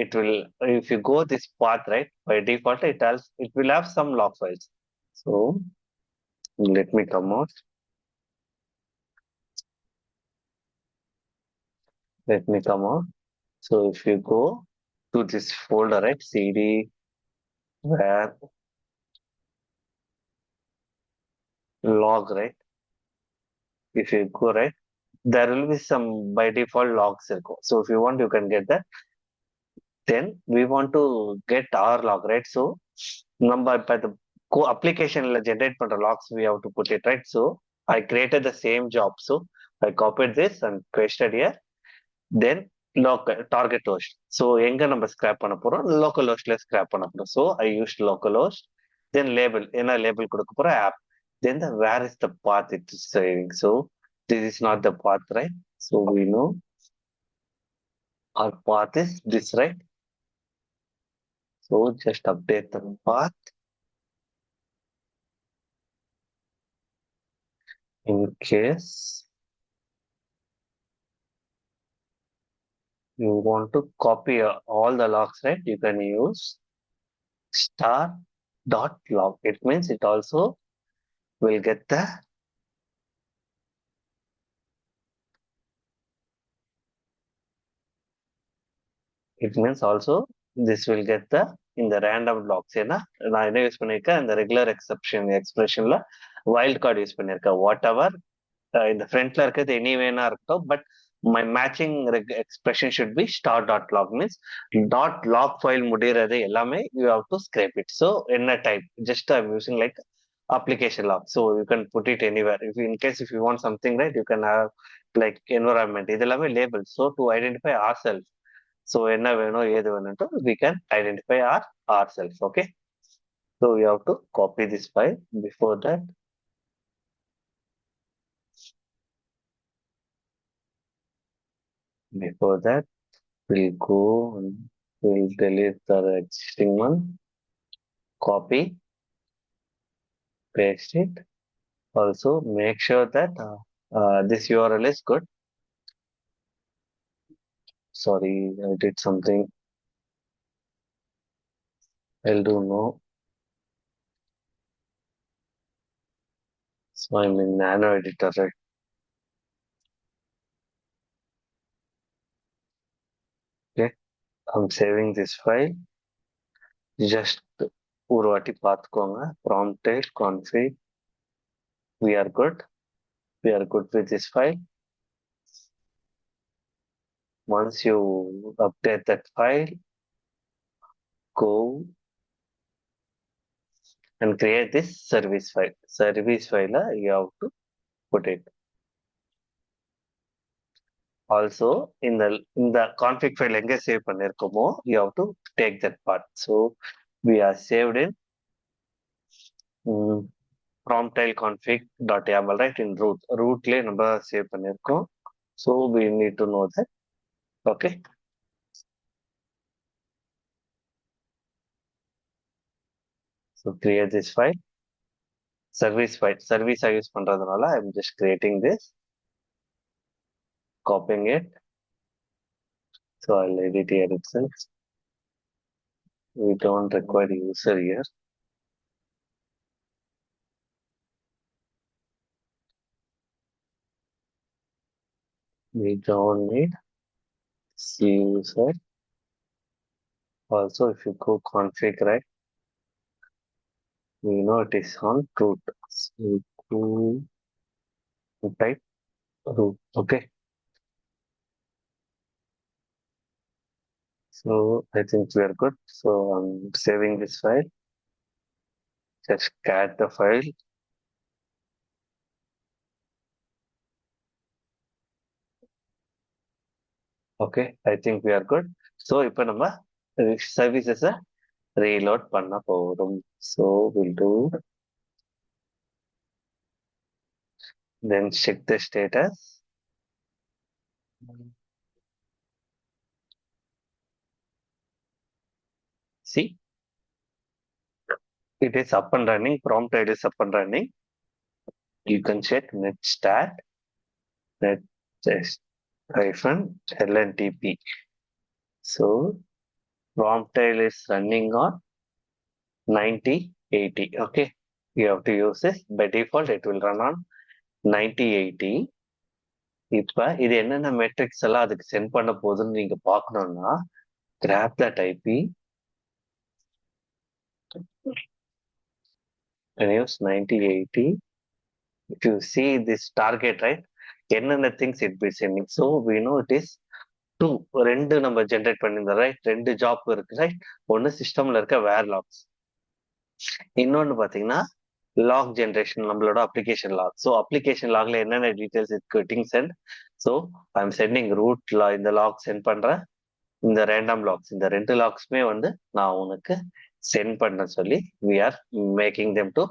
it will, if you go this path, right, by default, it will have some log files. So let me come out. Let me come out. So if you go to this folder, right, cd where log, right, if you go right, there will be some by default logs. So if you want, you can get that. Then we want to get our log, right? So number by the application generate பண்ற logs, we have to put it, right? So I created the same job. So I copied this and pasted here. Then target host. So எங்க நம்ம scrap பண்ண போறோம், local hostல scrap பண்ண போறோம். So I used local host. Then label, என்ன label கொடுக்க போறோம், app. Then where is the path it is saving? So this is not the path, right? So we know our path is this, right? So just update the path. In case you want to copy all the logs, right? You can use star dot log. It means it also will get the, it means also this will get the in the random logs. ஏன்னா நான் என்ன use பண்ணிருக்கேன், இந்த regular exception எக்ஸ்பிரஷன்ல wildcard use பண்ணிருக்கேன். Whatever இந்த ஃப்ரண்ட்ல இருக்கிறது எனிவேனா இருக்கட்டும், but my matching expression should be star.log means dot log file முடியறது எல்லாமே you have to scrape it. So என்ன type? Just I'm using like application log. So you can put it anywhere. If in case if you want something, right, you can have like environment. இது எல்லாமே label. So to identify ourselves. So என்ன வேணும் ஏது வேணும்ட்டு we can identify ourselves. Okay. So we have to copy this file. Before that we'll go and we'll delete the existing one, copy, paste it. Also make sure that this URL is good. Sorry, I did something. I'll do no. So I'm in nano editor, right? Okay, I'm saving this file. Just ஒரு வாட்டி பார்த்துக்கோங்க. Prompted config. We are good. We are good with this file. Once you update that file, go and create this service file. Service file, you have to put it. Also, in the config file எங்க save பண்ணிருக்கோமோ, you have to take that part. So, we are saved in um, promtail config.yaml, right, in root. Rootலயே நம்ம save பண்ணிருக்கோம். So, we need to know that. Okay. So, create this file. Service file. Service I use பண்றதுனால, I'm just creating this. Copying it. So, I'll edit here itself. We don't require user here. We don't need user. Also, if you go config, right, we know it is on root. So go type root. Okay. So I think we are good. So I'm saving this file. Just cat the file. Okay. I think we are good. So இப்போ நம்ம services reload பண்ண போறோம். So we'll do then check the status. See, it is up and running. Prompt ID is up and running. You can check net stat, net test hyphen lntp. So promtail is running on 9080. Okay, you have to use this. By default, it will run on 9080. இப்ப இது என்னென்ன metrics எல்லாம் அதுக்கு send பண்ண போகுதுன்னு நீங்க பார்க்கணும்னா grab that IP and use 9080. If you see this target, right, என்னென்ன things it be sending. So we know it is two. ரெண்டு நம்ம ஜென்ரேட் பண்ணியிருந்தோம், ரைட், ரெண்டு ஜாப் இருக்கு, ரைட். ஒன்னு சிஸ்டம்ல இருக்க வேர் லாக்ஸ், இன்னொன்னு பாத்தீங்கன்னா லாக் ஜென்ரேஷன், நம்மளோட அப்ளிகேஷன் லாக். ஸோ அப்ளிகேஷன் லாக்ல என்னென்ன டீடைல்ஸ் இருக்கு getting sent. So I am sending root இந்த லாக் சென்ட் பண்றேன். இந்த ரேண்டம் லாக்ஸ், இந்த ரெண்டு லாக்ஸ்மே வந்து நான் உனக்கு சென்ட் பண்ண சொல்லி we are making them to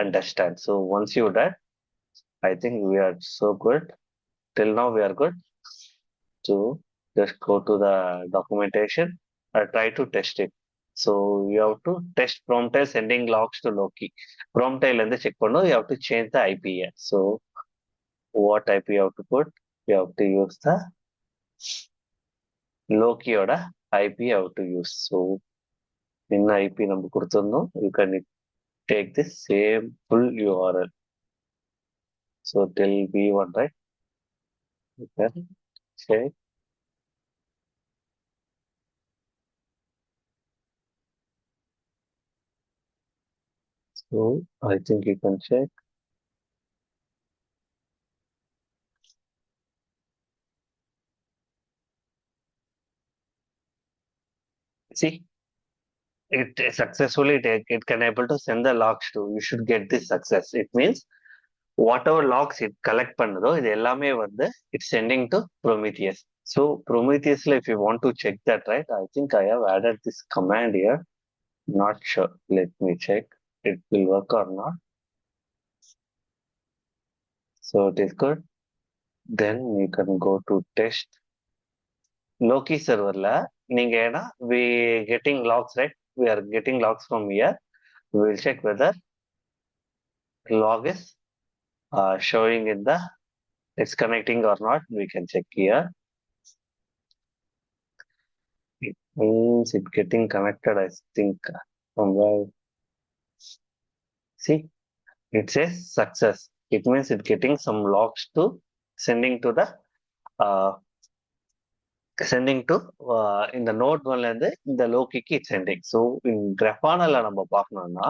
understand. So once you done, I think we are so good. Till now we are good. So just go to the documentation. Try to test it. So you have to test Prometheus sending logs to Loki. Prometheus and the check pannu, you have to change the IP here. So what IP you have to put? You have to use the Loki oda IP you have to use. So in IP number கொடுத்திருந்தோம், you can take this same full URL. So till B1, right? You can check. So I think you can check. See, it successfully it can able to send the logs to. You should get this success. It means whatever logs it collect பண்ணதோ இது எல்லாமே வந்து it's sending to Prometheus. So Prometheusல if you want to check that, right, I think I have added this command here. Not sure. Let me check. It will work or not. So it is good. Then you can go to test. Loki serverல நீங்க ஏன்னா we getting logs, right? We are getting logs from here. We will check whether log is showing in the it's connecting or not. We can check here. It means it getting connected, I think. From where? See, it says success. It means it getting some logs to sending to the uh, sending to இந்த note ஒன்ல இருந்து இந்த லோக்கிக்கு it's sending. So in Grafana நம்ம பார்க்கணும்னா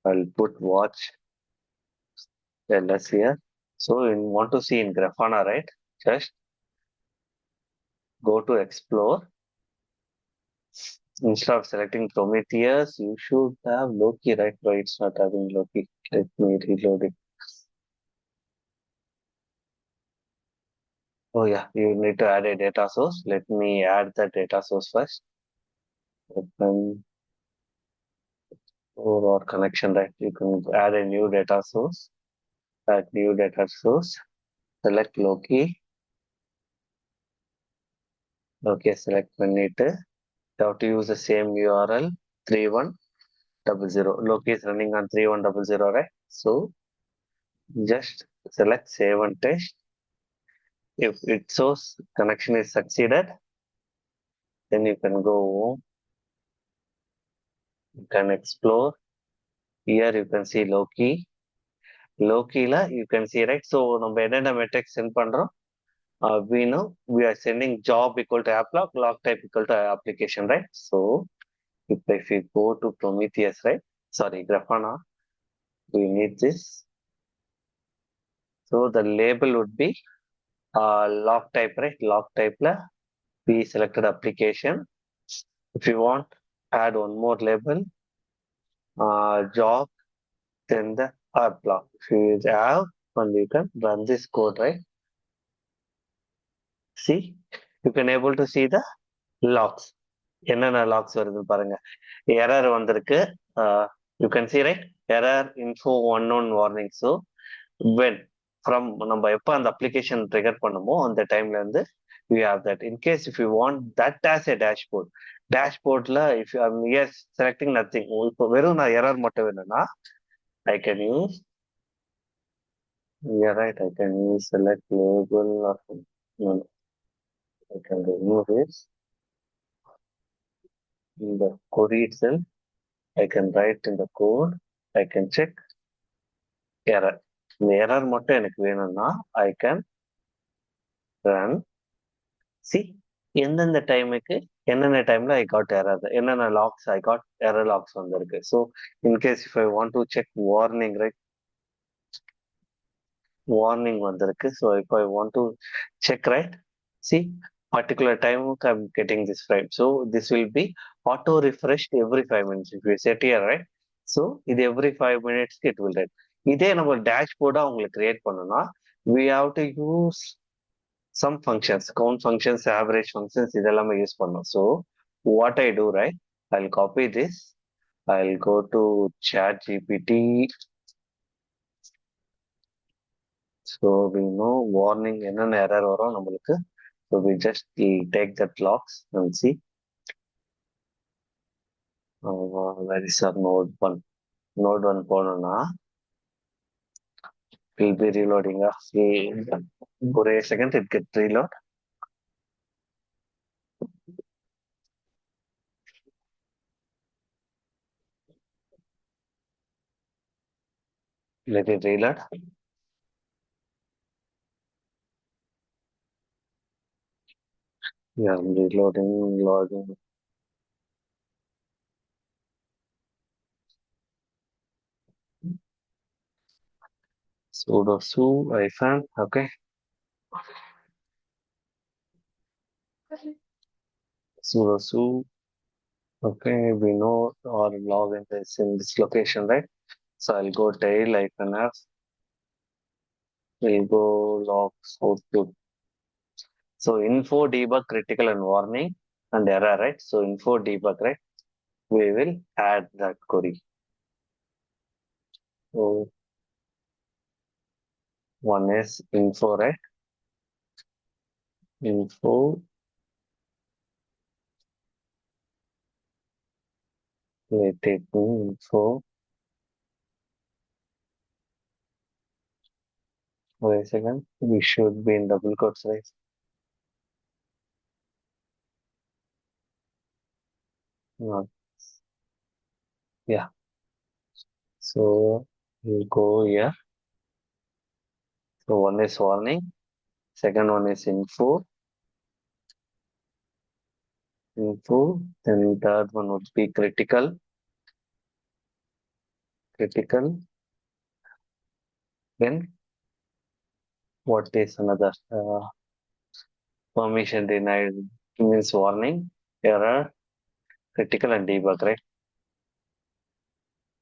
I'll put watch ls here. So you want to see in Grafana, right? Just go to explore. Instead of selecting Prometheus, you should have Loki, right? Why it's not having Loki? Let me reload it. Oh yeah, you need to add a data source. Let me add the data source first. Open or connection, right? You can add a new data source. Add new data source. Select Loki. Okay, select Manita. You have to use the same URL 3100. Loki is running on 3100, right? So just select save and test. If it shows connection is succeeded, then you can go home. You can explore. Here you can see Loki. Loki-la you can see, right? So நம்ம என்னென்ன metrics send பண்றோம்? We know we are sending job equal to app log, log type equal to application, right? So if we go to Prometheus, right? Sorry, Grafana, we need this. So the label would be log type, right? Log type la we selected application. If you want, add one more label, job, then the app log. If you have, and you can run this code, right? See, you can able to see the logs. என்னென்ன லாக்ஸ் வருதுன்னு பாருங்க. Error வந்திருக்கு. You can see right error info one warning. So when from நம்ம எப்போ அந்த application trigger பண்ணுமோ அந்த டைம்ல இருந்து you have that. In case if you want that as a dashboard, டேஷ்போர்ட்ல if you are selecting nothing, இப்போ வெறும் நான் எரர் மட்டும் வேணும்னா I can use right. I can use select label or I can remove this in the query itself. I can write in the code. I can check error. இந்த error மட்டும் எனக்கு வேணும்னா I can run. See, எந்தெந்த டைமுக்கு என்னென்ன டைம்ல I got error, என்னென்ன logs I got error logs வந்திருக்கு. So in case if I want to check warning, right? Warning வந்திருக்கு. So if I want to check, right? See, particular time I'm getting this frame. So this will be auto refreshed every 5 minutes. If you set here, right? So இது every 5 minutes it will read. இதே நம்ம டேஷ்போர்டா உங்களுக்கு create பண்ணணும்னா we have to use some functions, count functions, average functions, இதெல்லாமே use பண்ணணும். So what I do, right? I'll copy this. I'll go to chat GPT. So we know warning என்னென்ன error வரும் நம்மளுக்கு. So we just take that logs and see. Where is our node 1? Node 1 போனோம்னா will be reloading. For a second it get reload. Let it reload. Yeah, reloading, loading. Sudo su -, okay. Sudo su Okay, we know our log is in this location, right? So I'll go tail icon as we'll go logs output. So info debug critical and warning and error, right? So info debug, right? We will add that query. So one is info, right? Info, let it be info. Wait a second. We should be in double quotes, right? Not, yeah. So you go here. So one is warning. Second one is info. Then third one would be critical. Then what is another? Permission denied means warning, error, critical and debug, right?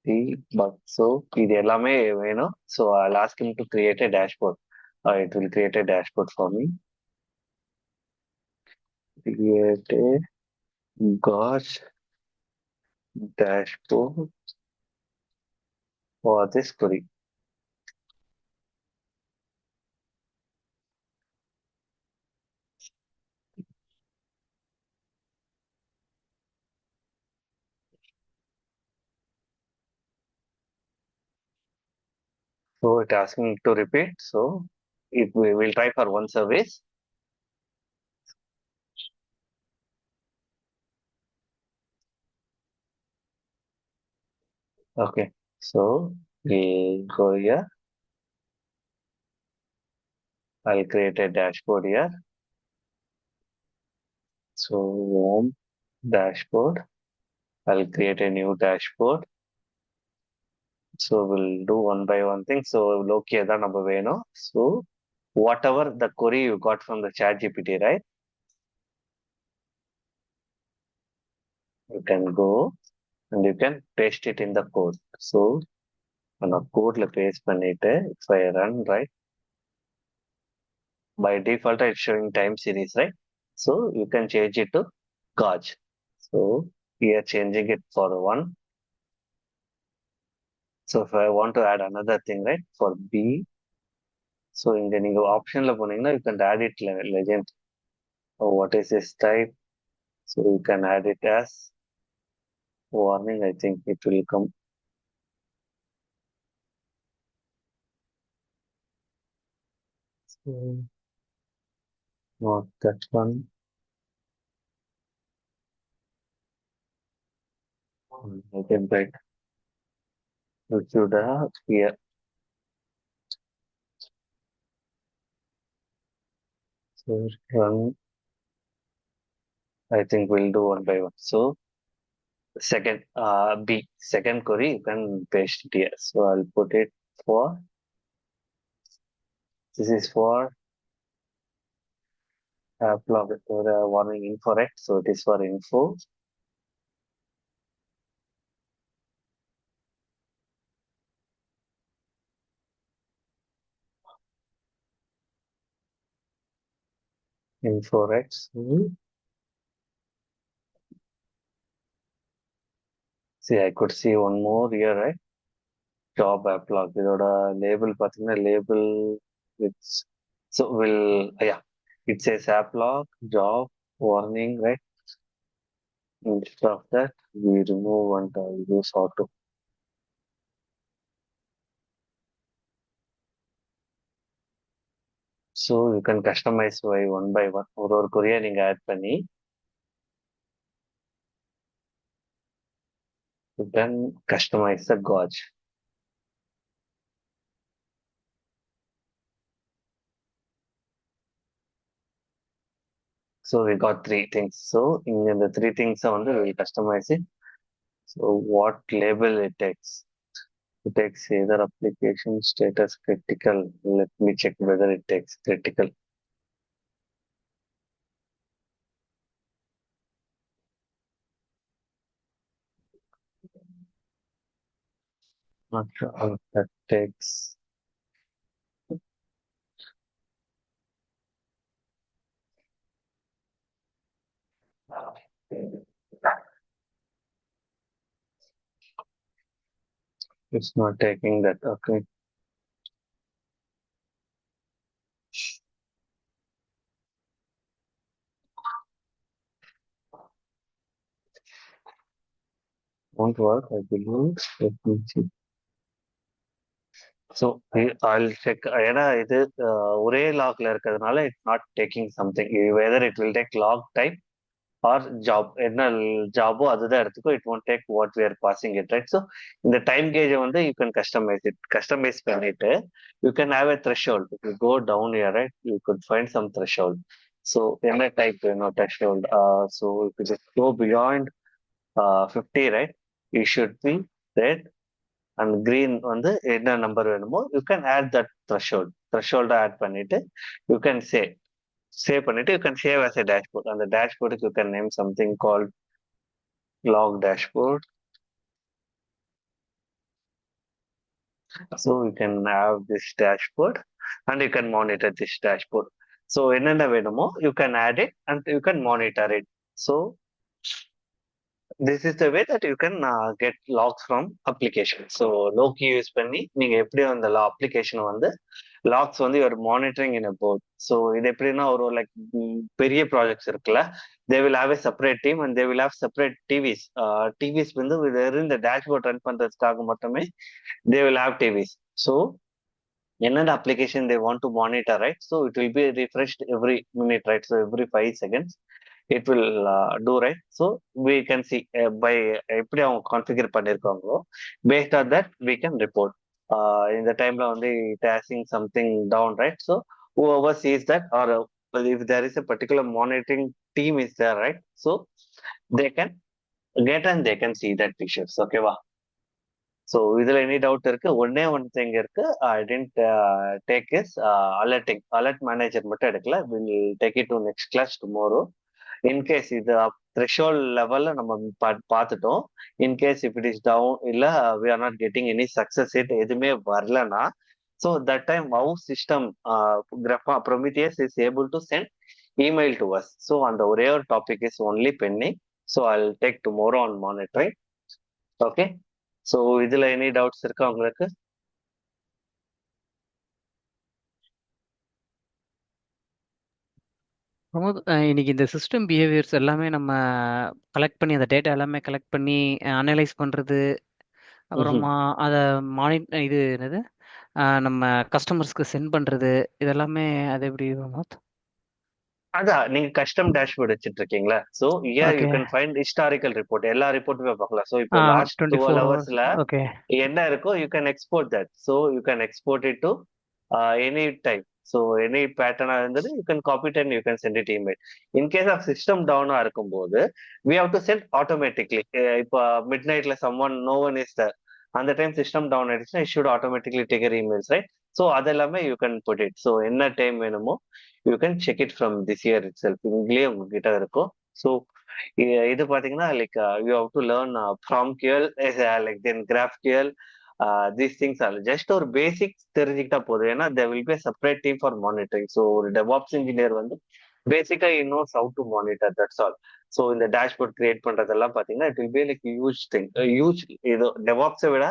Debug. So இது எல்லாமே வேணும். So I'll ask him to create a dashboard. It will create a dashboard for me. Create a gosh dashboard for this query. So it asking to repeat. So it we will try for one service. Okay. So we go here. I'll create a dashboard here. So home dashboard. I'll create a new dashboard. So we'll do one by one thing. So Loki தான் நம்ம வேணும். So whatever the query you got from the chat GPT, right? You can go and you can paste it in the code. So நான் codeல paste பண்ணிட்டு if I run, right? By default it's showing time series, right? So you can change it to gauge. So we are changing it for one. So if I want to add another thing, right? For B, so இங்க நீங்க ஆப்ஷன்ல போனீங்கன்னா you can add it legend. So what is this type? So you can add it as warning. I think it will come. So not that one. Okay, right. You should have here. So run. I think we'll do one by one. So second B second query you can paste it here. So I'll put it for this is for plug for the warning info, right? So it is for info, right? So, see, I could see one more here, right? Job backlog. இதோட label பார்த்தீங்கன்னா label which so will yeah it says backlog job warning, right? Instead of that we remove and use auto. So you can customize by one by one ஒரு query நீங்க add பண்ணி you can customize the gauge. So we got three things. So in the three things we'll customize it. So what label it takes? It takes either application status critical. Let me check whether it takes critical. Not sure how that takes. It's not taking that. Okay. Won't work, I believe. Let me see. So I'll check. ஏன்னா இது ஒரே லாக்ல இருக்கிறதுனால it's not taking something. Whether it will take log time or job. என்ன ஜாபோ அதுதான் எடுத்துக்கும். It won't take what we are passing it, right? So இந்த time gauge வந்து you can customize it. Customize பண்ணிட்டு you can have a threshold. If you go down here, right, you could find some threshold. So என்ன type வேணும் threshold? So if you just go beyond 50, right, you should be red and green வந்து என்ன number வேணுமோ you can add that threshold add பண்ணிட்டு you can save பண்ணிட்டு you can save as a dashboard. அந்த dashboard you can name something called log dashboard. So you can have this dashboard and you can monitor this dashboard. So என்னென்ன வேணுமோ you can add it and you can monitor it. So this is the way that you can get logs from application. So Loki use பண்ணி நீங்க எப்படி அந்த application வந்து logs வந்து you're monitoring in a board. So இது எப்படின்னா ஒரு like பெரிய projects இருக்குல்ல, they will have a separate team and they will have separate TVs. TVs வந்து வெறும் இந்த dashboard run பண்றதுக்காக மட்டுமே they will have TVs. So என்னென்ன application they want to monitor, right? So it will be refreshed every minute, right? So every 5 seconds it will do, right? So we can see by எப்படி அவங்க configure பண்ணிருக்காங்களோ based on that we can report. இந்த டைம்ல வந்து it asking something down, right? So whoever sees that or if there is a particular monitoring team is there, right? So they can get and they can see that issues. Okay வா? So இதுல any doubt இருக்கு? ஒன்னே one thing இருக்கு, I tend take is alerting. Alert manager மட்டும் எடுக்கல. Will take it to next class tomorrow. In case இது threshold லெவல்ல நம்ம பார்த்துட்டோம். In case if it is down இல்ல we are not getting any success rate எதுவுமே வரலன்னா, so that time how system கிராஃபா Prometheus is able to send email to us. So அந்த ஒரே ஒரு topic is only pending. So I will take tomorrow on monitoring. Okay. So இதுல any doubts இருக்கா உங்களுக்கு? பிரமோத், இன்னைக்கு இந்த சிஸ்டம் பிஹேவியர்ஸ் எல்லாமே நம்ம கலெக்ட் பண்ணி அந்த டேட்டா எல்லாமே கலெக்ட் பண்ணி அனலைஸ் பண்ணுறது, ம்ஹும். அப்புறமா அதை இது என்னது நம்ம கஸ்டமர்ஸ்க்கு சென்ட் பண்ணுறது, இதெல்லாமே அது எப்படி பிரமோத்? அதான் நீங்க கஸ்டம் டேஷ்போர்ட் வச்சுட்டு இருக்கீங்களா? So you okay. Can find historical report. எல்லா ரிப்போர்ட்டுமே பார்க்கலாம். ஸோ இப்போ லாஸ்ட் 24 hours. ஹவர்ஸ்ல ஓகே. என்ன இருக்கோ you can export that. So you can export it to any time. So any பேட்டர்னா இருந்தது you can copy and you can send it email. In case of system டவுனா இருக்கும்போது we have to send automatically. இப்போ மிட் நைட்ல someone no one is there, அந்த time system down ஆயிடுச்சுன்னா it should automatically take emails, right? So அதெல்லாமே you can put it. So என்ன time வேணுமோ you can check it from this year itself. இங்கேயே உங்ககிட்ட இருக்கும். So இது பாத்தீங்கன்னா like you have to learn from QL like then graph QL. These things are just ஒரு basics தெரிஞ்சுக்கிட்டா போதும். ஏன்னா there will be a separate team for monitoring. So ஒரு DevOps இன்ஜினியர் வந்து பேசிக்கா he knows how to monitor, that's all. So இந்த dashboard create பண்றதெல்லாம் பாத்தீங்கன்னா it will be like huge thing. Huge இது டெவாப்ஸை விட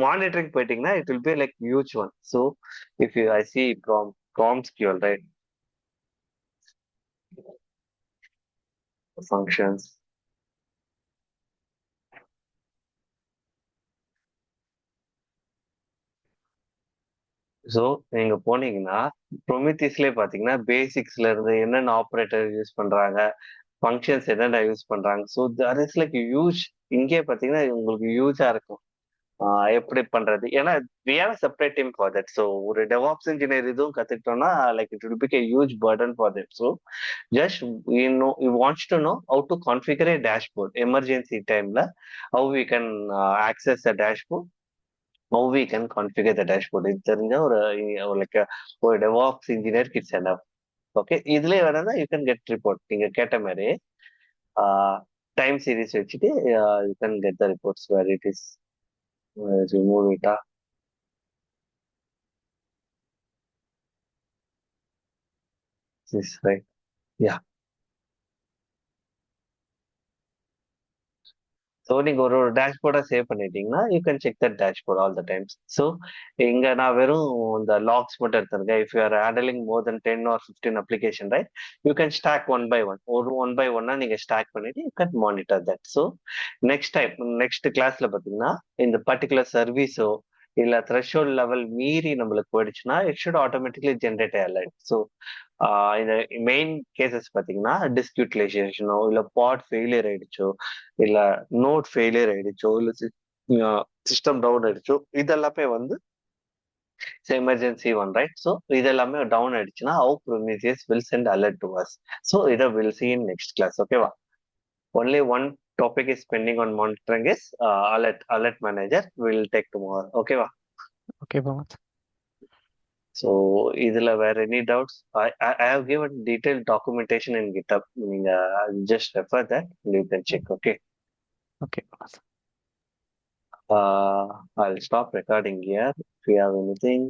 மானிட்டரிங் போயிட்டீங்கன்னா it will be like huge one. So if you I see prompt QL, right, functions. So நீங்க போனீங்கன்னா ப்ரொமித்திஸ்லயே பாத்தீங்கன்னா பேசிக்ஸ்ல இருந்து என்னென்ன ஆப்ரேட்டர் யூஸ் பண்றாங்க, ஃபங்க்ஷன்ஸ் என்னென்ன யூஸ் பண்றாங்க. So that is like huge. இங்கே பாத்தீங்கன்னா உங்களுக்கு ஹியூஜா இருக்கும். எப்படி பண்றது? ஏன்னா we have a separate team for that. So ஒரு டெவாப்ஸ் இன்ஜினியர் இதுவும் கத்துக்கிட்டோம்னா like it will big a huge burden for them. So just you wants to know how to configure a dashboard emergency timeல, how we can access the dashboard, how we can configure the dashboard. இது தெரிஞ்ச ஒரு like ஒரு DevOps engineer gets enough. Okay. இதுலயே வேணா you can get report. நீங்க கேட்ட மாதிரி time series வச்சுட்டு you can get the reports where it is. remove it. This right. Yeah. So நீங்க ஒரு ஒரு டேஷ்போர்டா சேவ் பண்ணிட்டீங்கன்னா you can check that dashboard all the times. So இங்க நான் வெறும் இந்த லாக்ஸ் மட்டும் எடுத்திருக்கேன். If you are handling more then 10 or 15 application right, you can stock one by one. ஒரு ஒன் பை ஒன்னா நீங்க ஸ்டாக் பண்ணிட்டு you can monitor that. So next கிளாஸ்ல பாத்தீங்கன்னா இந்த பர்டிகுலர் சர்வீஸோ இல்ல த்ரெஷோல்ட் லெவல் மீறி நம்மளுக்கு போயிடுச்சுன்னா it should automatically generate alert. So இந்த மெயின் கேசஸ் பாத்தீங்கன்னா டிஸ்க் யூட்டிலைசேஷனோ இல்ல பாட் ஃபெயிலியர் ஆயிடுச்சோ இல்ல நோட் ஃபெயிலியர் ஆயிடுச்சோ இல்ல சிஸ்டம் டவுன் ஆயிடுச்சோ இதெல்லாமே வந்து எமர்ஜென்சி ஒன் ரைட். ஸோ இதெல்லாமே டவுன் ஆயிடுச்சுன்னா how Prometheus will send alert to us. So இதை will see in next class. ஓகேவா? Only one topic is pending on monitoring is alert manager will take tomorrow. ஓகேவா? Okay Pramod. So இதுல வேற any doubts? I have given detailed documentation in GitHub. நீங்க just refer that and you can check. Okay. Okay Pramod. I'll stop recording here. If you have anything.